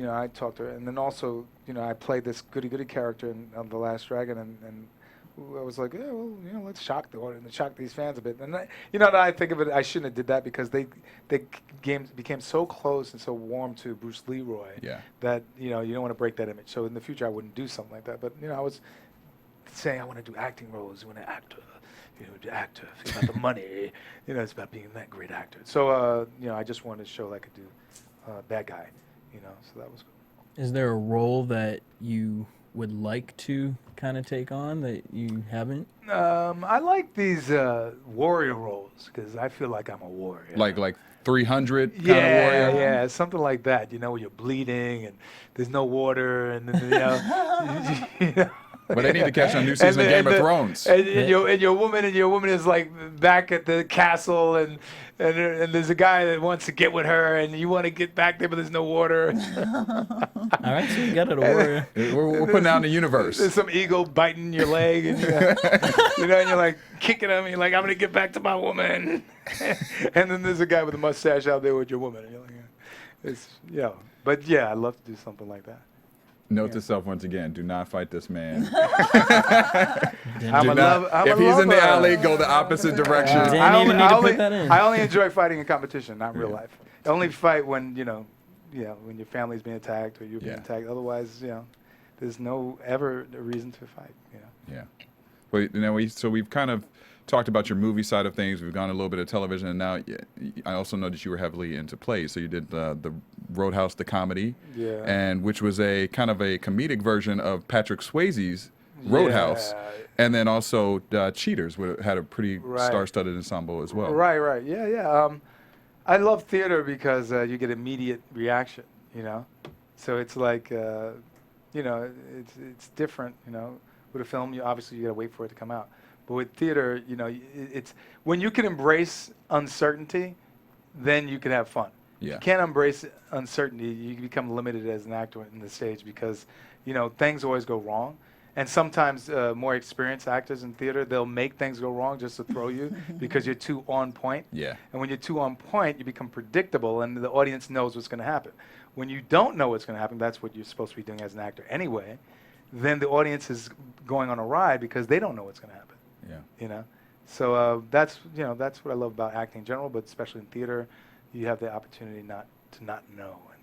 S5: I talked to her, and then also, I played this goody character in The Last Dragon, and I was like, yeah, well, let's shock the audience and shock these fans a bit. And now I think of it, I shouldn't have did that because they became so close and so warm to Bruce Leroy that you don't want to break that image. So in the future, I wouldn't do something like that. But I was saying I want to do acting roles. You want to act, actor. It's about the money. It's about being that great actor. So I just wanted to show I could do bad guy. So that was cool.
S6: Is there a role that you would like to kind of take on that you haven't?
S5: I like these warrior roles because I feel like I'm a warrior.
S3: Like 300 kind of warrior?
S5: Yeah, something like that. Where you're bleeding and there's no water and
S3: But they need to catch on new season of Game of Thrones.
S5: And your woman is like back at the castle and there's a guy that wants to get with her and you want to get back there but there's no water.
S6: All right, so you got it, a warrior.
S3: We're putting out in the universe.
S5: There's some eagle biting your leg and and you're like kicking him and you're like, I'm gonna get back to my woman. And then there's a guy with a mustache out there with your woman and you're like, But yeah, I'd love to do something like that.
S3: Note to self once again: do not fight this man.
S5: If
S3: he's in the alley, go the opposite direction.
S5: I only enjoy fighting in competition, not in real life. I only fight when when your family's being attacked or you're being attacked. Otherwise, there's no ever a reason to fight.
S3: Yeah. Well, so we've kind of talked about your movie side of things. We've gone a little bit of television, and now I also know that you were heavily into plays. So you did the Roadhouse, the comedy, and which was a kind of a comedic version of Patrick Swayze's Roadhouse, and then also Cheaters, which had a pretty star-studded ensemble as well.
S5: Right. Yeah. I love theater because you get immediate reaction. So it's like it's different. With a film, you gotta wait for it to come out. But with theater, it's when you can embrace uncertainty, then you can have fun.
S3: Yeah.
S5: If you can't embrace uncertainty, you become limited as an actor in the stage because, things always go wrong. And sometimes more experienced actors in theater, they'll make things go wrong just to throw you because you're too on point.
S3: Yeah.
S5: And when you're too on point, you become predictable and the audience knows what's going to happen. When you don't know what's going to happen, that's what you're supposed to be doing as an actor anyway, then the audience is going on a ride because they don't know what's going to happen.
S3: Yeah.
S5: So that's what I love about acting in general, but especially in theater, you have the opportunity not to not know, and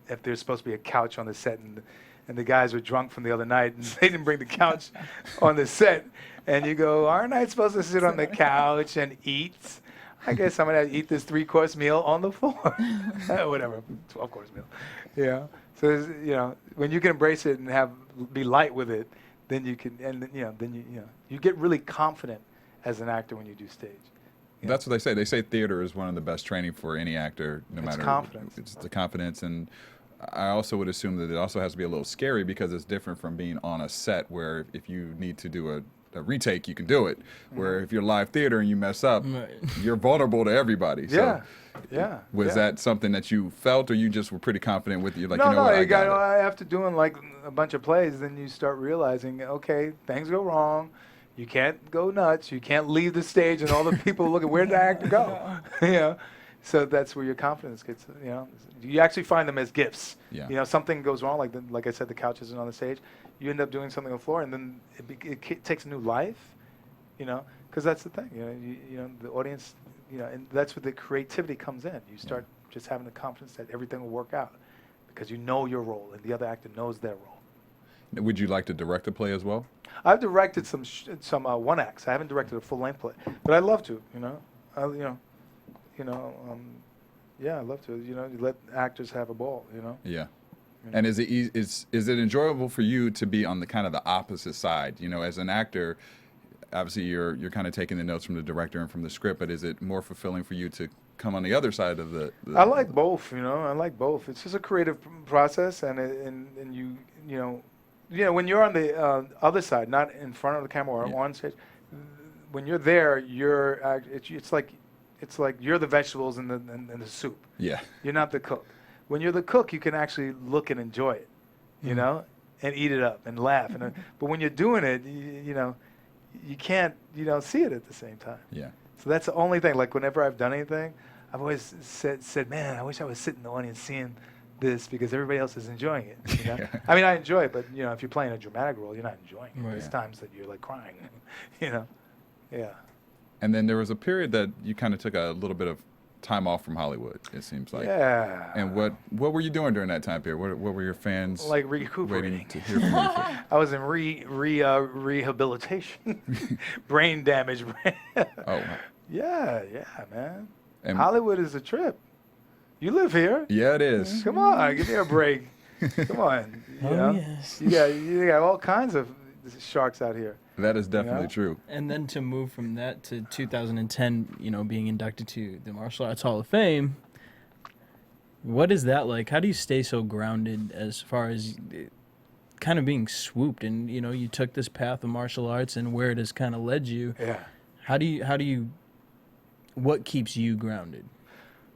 S5: if there's supposed to be a couch on the set and the guys were drunk from the other night and they didn't bring the couch on the set, and you go, aren't I supposed to sit on the couch and eat? I guess I'm gonna eat this 3-course meal on the floor, whatever, 12-course meal. Yeah. So when you can embrace it and be light with it. Then you can, and you get really confident as an actor when you do stage.
S3: That's what they say. They say theater is one of the best training for any actor, no matter.
S5: Confidence.
S3: It's the confidence, and I also would assume that it also has to be a little scary because it's different from being on a set where if you need to do a retake, you can do it. Where if you're live theater and you mess up,
S6: Right.
S3: you're vulnerable to everybody. So was
S5: yeah.
S3: that something that you felt, or you just were pretty confident with you? Like,
S5: No,
S3: you know
S5: no.
S3: what, I got it.
S5: After doing like a bunch of plays, then you start realizing, okay, things go wrong. You can't go nuts. You can't leave the stage and all the people looking, where did the actor go? You know, so that's where your confidence gets. You know, you actually find them as gifts.
S3: Yeah.
S5: You know, something goes wrong, like I said, the couch isn't on the stage. You end up doing something on the floor, and then it takes a new life. You know, because that's the thing. You know, the audience. You know, and that's where the creativity comes in. You start just having the confidence that everything will work out because you know your role and the other actor knows their role.
S3: Would you like to direct a play as well?
S5: I've directed some one acts. I haven't directed a full length play, but I'd love to. Yeah, I'd love to. You know, you let actors have a ball. You know.
S3: Yeah. And is it enjoyable for you to be on the kind of the opposite side? You know, as an actor, obviously you're kind of taking the notes from the director and from the script, but is it more fulfilling for you to come on the other side of the
S5: I like both. You know, I like both. It's just a creative process, and you know, when you're on the other side, not in front of the camera or on stage, when you're there, it's like you're the vegetables in the soup.
S3: Yeah.
S5: You're not the cook. When you're the cook, you can actually look and enjoy it, you know, and eat it up and laugh. But when you're doing it, you know, you can't, see it at the same time.
S3: Yeah.
S5: So that's the only thing. Like whenever I've done anything, I've always said, man, I wish I was sitting in the audience seeing this because everybody else is enjoying it. You know? I mean, I enjoy it, but if you're playing a dramatic role, you're not enjoying it.
S6: Right.
S5: There's times that you're like crying, Yeah.
S3: And then there was a period that you kind of took a little bit of time off from Hollywood, it seems like.
S5: Yeah.
S3: And what were you doing during that time period? What were your fans
S5: like recuperating?
S3: waiting to hear from you for?
S5: I was in rehabilitation, brain damage.
S3: Oh, wow.
S5: Yeah, man.
S3: And
S5: Hollywood is a trip. You live here.
S3: Yeah, it is.
S5: Come on, give me a break. Come on.
S6: Yes.
S5: You got all kinds of sharks out here.
S3: That is definitely true.
S6: And then to move from that to 2010, being inducted to the Martial Arts Hall of Fame, what is that like? How do you stay so grounded as far as kind of being swooped and, you took this path of martial arts and where it has kind of led you?
S5: Yeah.
S6: What keeps you grounded?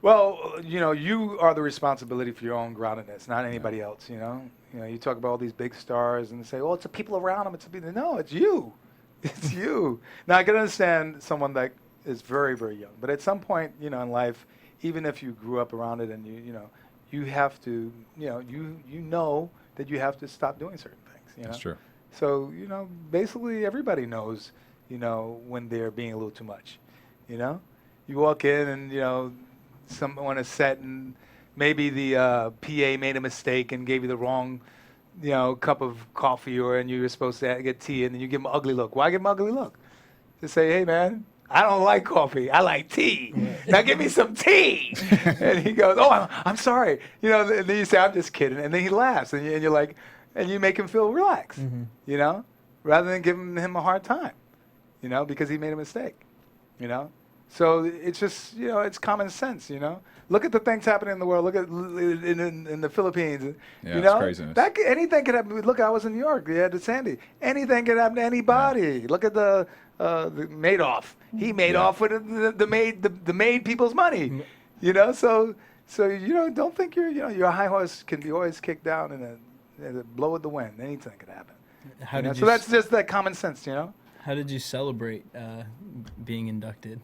S5: Well, you are the responsibility for your own groundedness, not anybody else, You talk about all these big stars and say, it's the people around them. No, it's you. It's you. Now, I can understand someone that is very, very young. But at some point, in life, even if you grew up around it and you have to, you know that you have to stop doing certain things,
S3: That's true.
S5: So, basically everybody knows, when they're being a little too much, You walk in and, someone is set and maybe the PA made a mistake and gave you the wrong, cup of coffee, and you were supposed to get tea, and then you give them an ugly look. Why give them an ugly look? Just say, hey, man, I don't like coffee. I like tea. Now give me some tea. And he goes, I'm sorry. And then you say, I'm just kidding. And then he laughs, and you're like, and you make him feel relaxed, rather than giving him a hard time, because he made a mistake, So it's just, it's common sense, Look at the things happening in the world. Look at in the Philippines.
S3: Yeah, it's craziness.
S5: Anything could happen. Look, I was in New York. They had the Sandy. Anything could happen to anybody. Yeah. Look at the Madoff. He made off with the made people's money. So don't think your high horse can be always kicked down in a blow of the wind. Anything could happen. So that's just that common sense.
S6: How did you celebrate being inducted?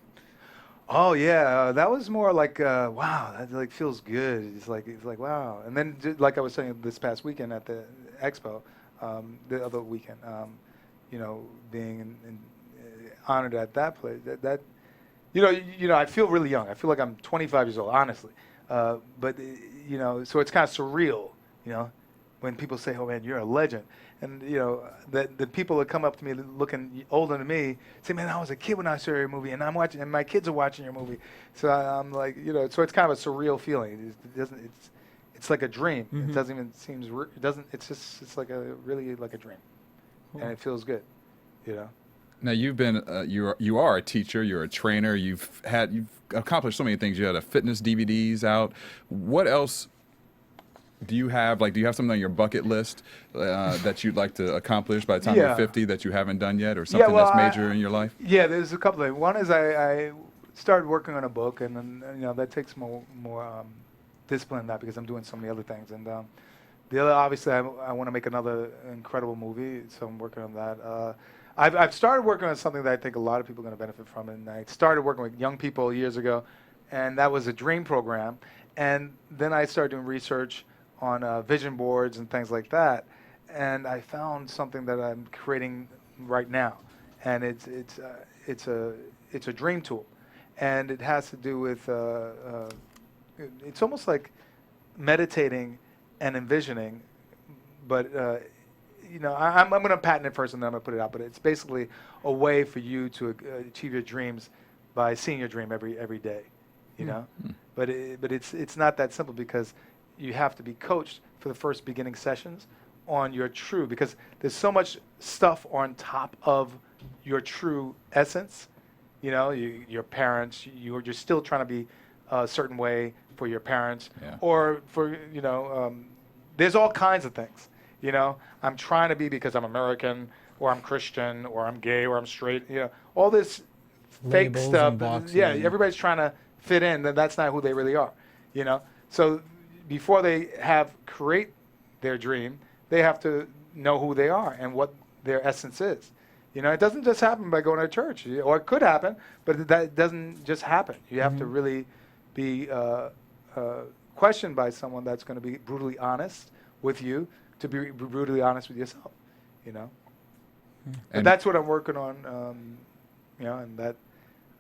S5: Oh yeah, that was more like wow, that like feels good. It's like wow. And then like I was saying this past weekend at the expo, the other weekend, being honored at that place. That I feel really young. I feel like I'm 25 years old, honestly. But so it's kind of surreal, when people say, "Oh man, you're a legend." And the people that come up to me looking older than me say, "Man, I was a kid when I saw your movie, and I'm watching, and my kids are watching your movie." So I'm like, so it's kind of a surreal feeling. It doesn't. It's like a dream.
S6: Mm-hmm.
S5: It doesn't even seem. It doesn't. It's like really like a dream, and it feels good.
S3: Now you've been you are a teacher. You're a trainer. You've accomplished so many things. You had a fitness DVDs out. What else Do you have something on your bucket list that you'd like to accomplish by the time
S5: Yeah.
S3: you're 50 that you haven't done yet, or something that's major in your life?
S5: Yeah, there's a couple of things. One is I started working on a book, and then that takes more discipline than that because I'm doing so many other things. And the other, obviously, I want to make another incredible movie, so I'm working on that. I've started working on something that I think a lot of people are going to benefit from, and I started working with young people years ago, and that was a dream program. And then I started doing research on vision boards and things like that, and I found something that I'm creating right now, and it's a dream tool, and it has to do with it's almost like meditating and envisioning, but I'm going to patent it first and then I'm going to put it out. But it's basically a way for you to achieve your dreams by seeing your dream every day, you know. But it's not that simple because you have to be coached for the first beginning sessions on your true, because there's so much stuff on top of your true essence. You know, your parents, you're still trying to be a certain way for your parents, or for there's all kinds of things. You know, I'm trying to be because I'm American, or I'm Christian, or I'm gay, or I'm straight. You know, all this fake
S6: Labels
S5: stuff.
S6: and boxes.
S5: Yeah, everybody's trying to fit in, then that's not who they really are. You know, so before they create their dream, they have to know who they are and what their essence is. You know, it doesn't just happen by going to church, or it could happen, but that doesn't just happen. You have to really be questioned by someone that's going to be brutally honest with you, to be brutally honest with yourself. You know, but that's what I'm working on. And that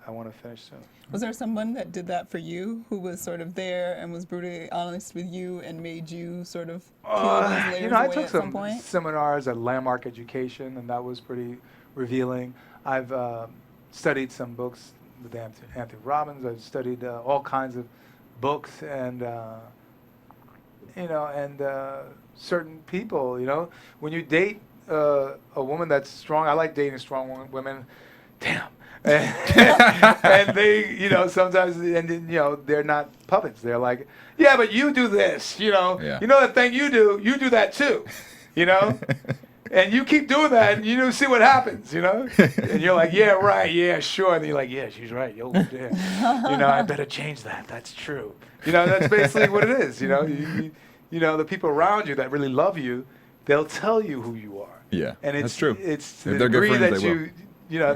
S5: I want to finish soon.
S4: Was there someone that did that for you, who was sort of there and was brutally honest with you and made you sort of peel those layers
S5: I
S4: away
S5: took
S4: at some
S5: some
S4: point?
S5: seminars at Landmark Education, and that was pretty revealing. I've studied some books with Anthony Robbins. I've studied all kinds of books, and certain people. You know, when you date a woman that's strong, I like dating strong women. Damn. And they, sometimes, they're not puppets. They're like, yeah, but you do this, you know that thing you do that too, and you keep doing that, and you see what happens, and you're like, yeah, right, yeah, sure, and you're like, yeah, she's right, I better change that. That's true. That's basically what it is. The people around you that really love you, they'll tell you who you are. Yeah, and
S3: that's true.
S5: It's the degree that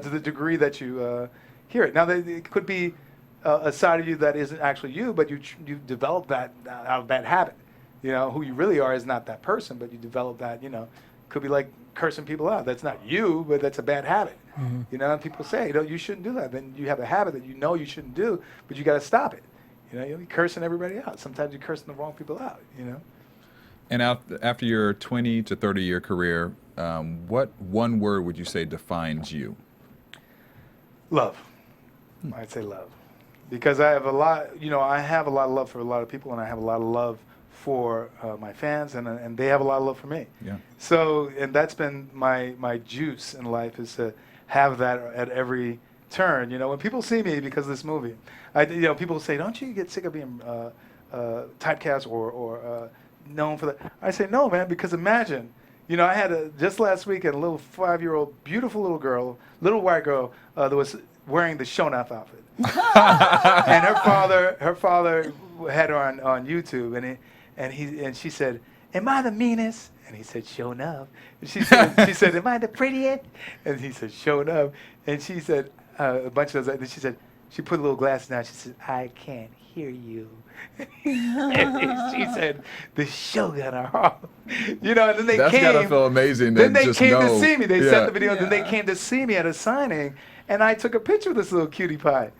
S5: to the degree that you hear it. Now, it could be a side of you that isn't actually you, but you develop that out of bad habit. Who you really are is not that person, but you develop that. Could be like cursing people out. That's not you, but that's a bad habit. And people say, you shouldn't do that. Then you have a habit that you shouldn't do, but you got to stop it. You'll be cursing everybody out. Sometimes you're cursing the wrong people out.
S3: And after your 20 to 30 year career, what one word would you say defines you?
S5: Love. I'd say love, because I have a lot. I have a lot of love for a lot of people, and I have a lot of love for my fans, and they have a lot of love for me. Yeah. So, and that's been my juice in life, is to have that at every turn. When people see me because of this movie, people say, "Don't you get sick of being typecast or known for that?" I say, "No, man, because imagine." I had just last week a little 5-year-old, beautiful little girl, little white girl, that was wearing the Shonuff outfit, and her father had her on YouTube, and she said, "Am I the meanest?" And he said, "Shonuff." And she said, "Am I the prettiest?" And he said, "Shonuff." And she said a bunch of those. And she said, she put a little glasses down. She said, "I can't hear you." And she said, "The show got her off." And then they
S3: That's
S5: came.
S3: That's gotta feel amazing.
S5: Then they
S3: just
S5: came
S3: know.
S5: to see me. They sent the video.
S4: Yeah.
S5: Then they came to see me at a signing, and I took a picture with this little cutie pie,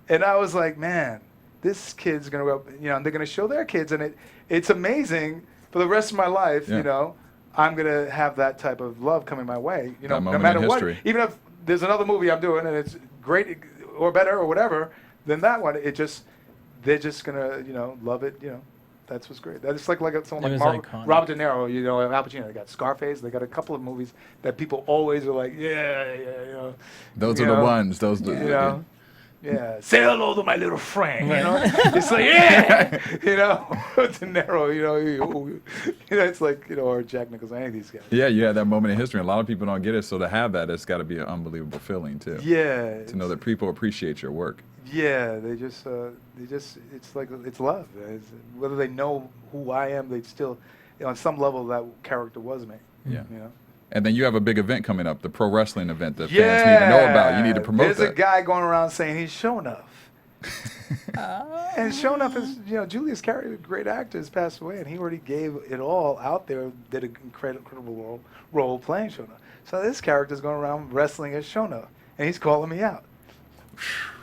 S5: and I was like, "Man, this kid's gonna go up, and they're gonna show their kids, and it's amazing for the rest of my life.
S3: Yeah.
S5: I'm gonna have that type of love coming my way.
S3: That
S5: No
S3: moment
S5: matter
S3: in
S5: what.
S3: history.
S5: Even if there's another movie I'm doing and it's great or better or whatever than that one, they're just gonna love it. That's what's great. That's like someone like Robert De Niro, Al Pacino. They got Scarface. They got a couple of movies that people always are like, yeah.
S3: Those are the ones. Those.
S5: Yeah, say hello to my little friend. You know, it's like yeah, you know, De Niro. It's like or Jack Nicholson, any of these guys.
S3: Yeah, you had that moment in history. A lot of people don't get it, so to have that, it's got to be an unbelievable feeling too.
S5: Yeah,
S3: To know that people appreciate your work.
S5: yeah, they just, it's like it's love. Whether they know who I am, they still, on some level, that character was me.
S3: Yeah.
S5: You know.
S3: And then you have a big event coming up, the pro wrestling event that fans need to know about. You need to promote
S5: There's
S3: that.
S5: a guy going around saying he's Shonuff. And Shonuff is, Julius Carry, a great actor, has passed away, and he already gave it all out there, did an incredible role playing Shonuff. So this character's going around wrestling as Shonuff, and he's calling me out.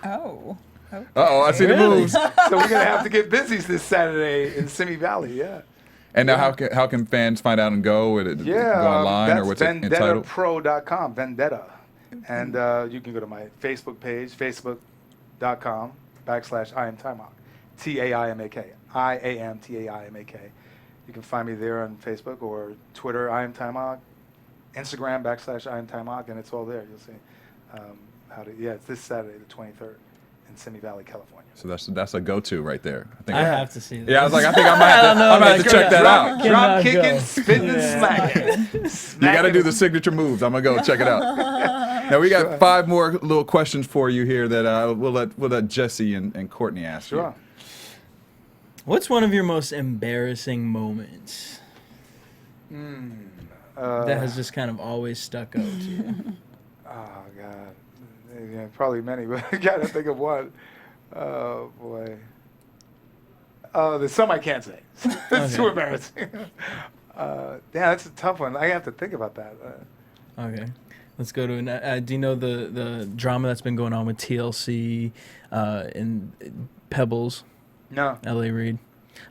S4: Oh. Okay.
S3: Uh-oh, I see the moves.
S5: So we're going to have to get busy this Saturday in Simi Valley, yeah.
S3: And now how can fans find out and go? Would it go online
S5: that's
S3: or what's it entitled?
S5: VendettaPro.com, Vendetta. And you can go to my Facebook page, facebook.com/I am Taimak. Taimak. IAMTAIMAK. You can find me there on Facebook or Twitter, I am Taimak. Instagram /I am Taimak, and it's all there. You'll see it's this Saturday, the 23rd, in Simi Valley, California.
S3: So that's a go-to right there.
S6: I have to see that.
S3: Yeah, I was like, I think I might have to check that out.
S5: Drop kicking, spitting, and smacking.
S3: You got to do the signature moves. I'm gonna go check it out. Now we got 5 more little questions for you here that we'll let Jesse and Courtney ask you.
S5: Sure.
S6: What's one of your most embarrassing moments that has just kind of always stuck out to you?
S5: Oh, God. Yeah, probably many, but I got to think of one. Oh, boy. Oh, there's some I can't say. It's too embarrassing. That's a tough one. I have to think about that.
S6: Okay. Let's go to do you know the drama that's been going on with TLC in Pebbles?
S5: No.
S6: L.A. Reid?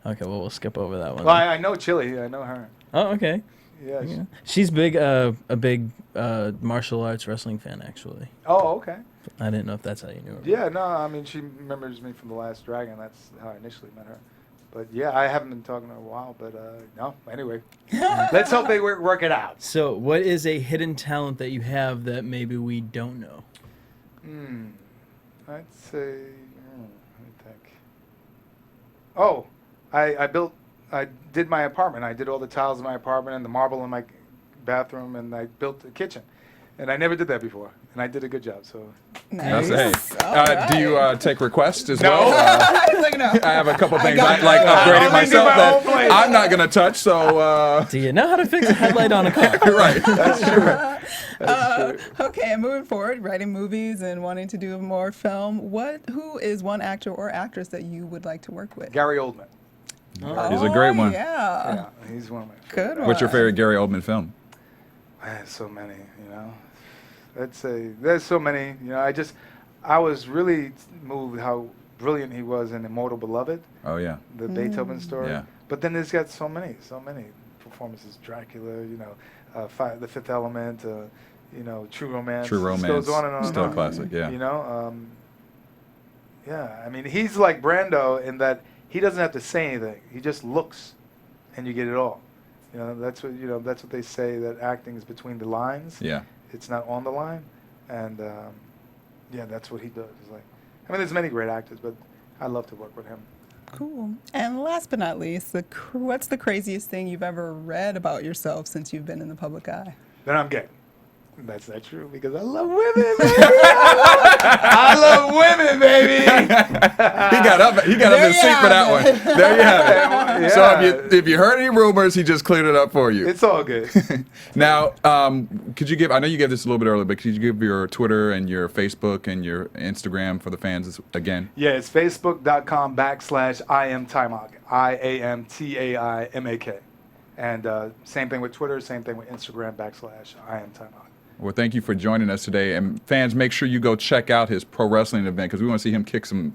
S6: Okay, well, we'll skip over that one.
S5: Well, I know Chili. I know her.
S6: Oh, okay.
S5: Yeah.
S6: Yeah. She's a big martial arts wrestling fan, actually.
S5: Oh, okay.
S6: I didn't know if that's how you knew her.
S5: Yeah, no, I mean, she remembers me from The Last Dragon. That's how I initially met her. But, yeah, I haven't been talking to her in a while, but, no, anyway. Let's hope they work it out.
S6: So what is a hidden talent that you have that maybe we don't know?
S5: I'd say, let me think. Oh, I did my apartment. I did all the tiles in my apartment and the marble in my bathroom, and I built a kitchen. And I never did that before, and I did a good job. So
S4: Nice.
S3: Hey, do you take requests as
S5: No.
S3: well?
S4: I was like, no.
S3: I have a couple things
S4: got
S3: I like
S4: you.
S3: upgraded
S5: I'll leave
S3: myself
S5: my
S3: that
S5: own place.
S3: I'm not gonna touch. So
S6: Do you know how to fix a headlight on a car?
S3: right.
S5: that's true.
S4: Okay, and moving forward, writing movies and wanting to do more film. Who is one actor or actress that you would like to work with?
S5: Gary Oldman.
S3: He's a great one.
S4: Yeah.
S5: Yeah, he's one of my
S4: Good
S5: favorites.
S4: one.
S3: What's your favorite Gary Oldman film?
S5: Man, so many, there's so many, I was really moved how brilliant he was in Immortal Beloved,
S3: Oh yeah.
S5: the Beethoven story.
S3: Yeah.
S5: But then there's got so many performances. Dracula, The Fifth Element, True Romance.
S3: True
S5: It
S3: Romance.
S5: goes on and on.
S3: Still
S5: and
S3: a
S5: on.
S3: classic. Yeah.
S5: Yeah, I mean, he's like Brando in that he doesn't have to say anything. He just looks, and you get it all. That's what they say, that acting is between the lines.
S3: Yeah.
S5: It's not on the line, and that's what he does. There's many great actors, but I love to work with him.
S4: Cool. And last but not least, what's the craziest thing you've ever read about yourself since you've been in the public eye?
S5: Then I'm gay. That's not true because I love women, baby. I love women, baby.
S3: He got up
S4: There
S3: his
S4: you
S3: seat for that
S4: have it.
S3: one. There you have it.
S5: Yeah.
S3: So if you heard any rumors, he just cleared it up for you.
S5: It's all good.
S3: Now, could you give? I know you gave this a little bit earlier, but could you give your Twitter and your Facebook and your Instagram for the fans again?
S5: Yeah, it's facebook.com/I am Taimak. IAMTAIMAK. And same thing with Twitter, same thing with Instagram /I am Taimak.
S3: Well, thank you for joining us today, and fans, make sure you go check out his pro wrestling event because we want to see him kick some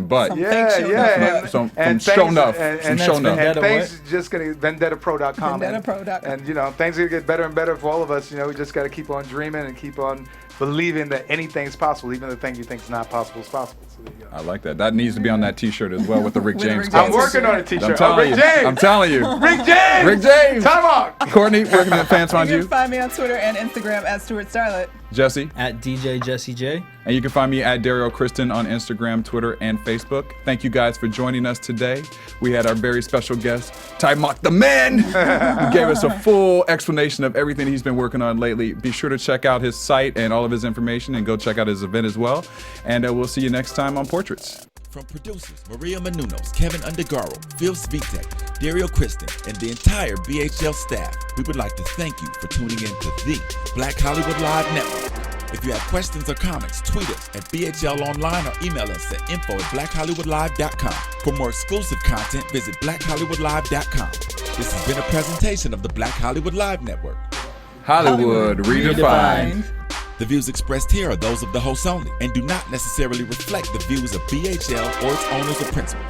S3: butt.
S4: Some
S5: Yeah,
S4: fake show
S5: yeah.
S4: enough.
S3: From
S5: And
S3: show enough.
S5: thanks-
S3: From
S5: and
S3: show
S6: that's
S3: enough.
S6: Vendetta
S5: And things
S6: what?
S5: just going to VendettaPro.com.
S4: VendettaPro.com.
S5: And things are going to get better and better for all of us. We just got to keep on dreaming and keep on believing that anything's possible, even the thing you think is not possible is possible. So there you go.
S3: I like that. That needs to be on that T-shirt as well with the Rick
S4: With the
S3: James.
S4: Rick
S3: quote.
S5: I'm working on a t-shirt.
S3: I'm telling
S5: Rick
S3: you.
S5: James.
S3: I'm telling you.
S5: Rick James.
S3: Rick James.
S5: Taimak.
S3: Courtney, where can the fans find
S4: You
S3: you?
S4: can find me on Twitter and Instagram at Stewart Starlet.
S3: Jesse.
S6: At DJ Jesse J.
S3: And you can find me at Derrial Christon on Instagram, Twitter, and Facebook. Thank you guys for joining us today. We had our very special guest, Taimak the Man, who gave us a full explanation of everything he's been working on lately. Be sure to check out his site and all of his information, and go check out his event as well. And we'll see you next time on Portraits.
S1: From producers Maria Menounos, Kevin Undergaro, Phil Svitek, Derrial Christon, and the entire BHL staff, we would like to thank you for tuning in to the Black Hollywood Live Network. If you have questions or comments, tweet us at BHL Online or email us at info@blackhollywoodlive.com. For more exclusive content, visit blackhollywoodlive.com. This has been a presentation of the Black Hollywood Live Network.
S3: Hollywood redefined.
S1: The views expressed here are those of the hosts only and do not necessarily reflect the views of BHL or its owners or principals.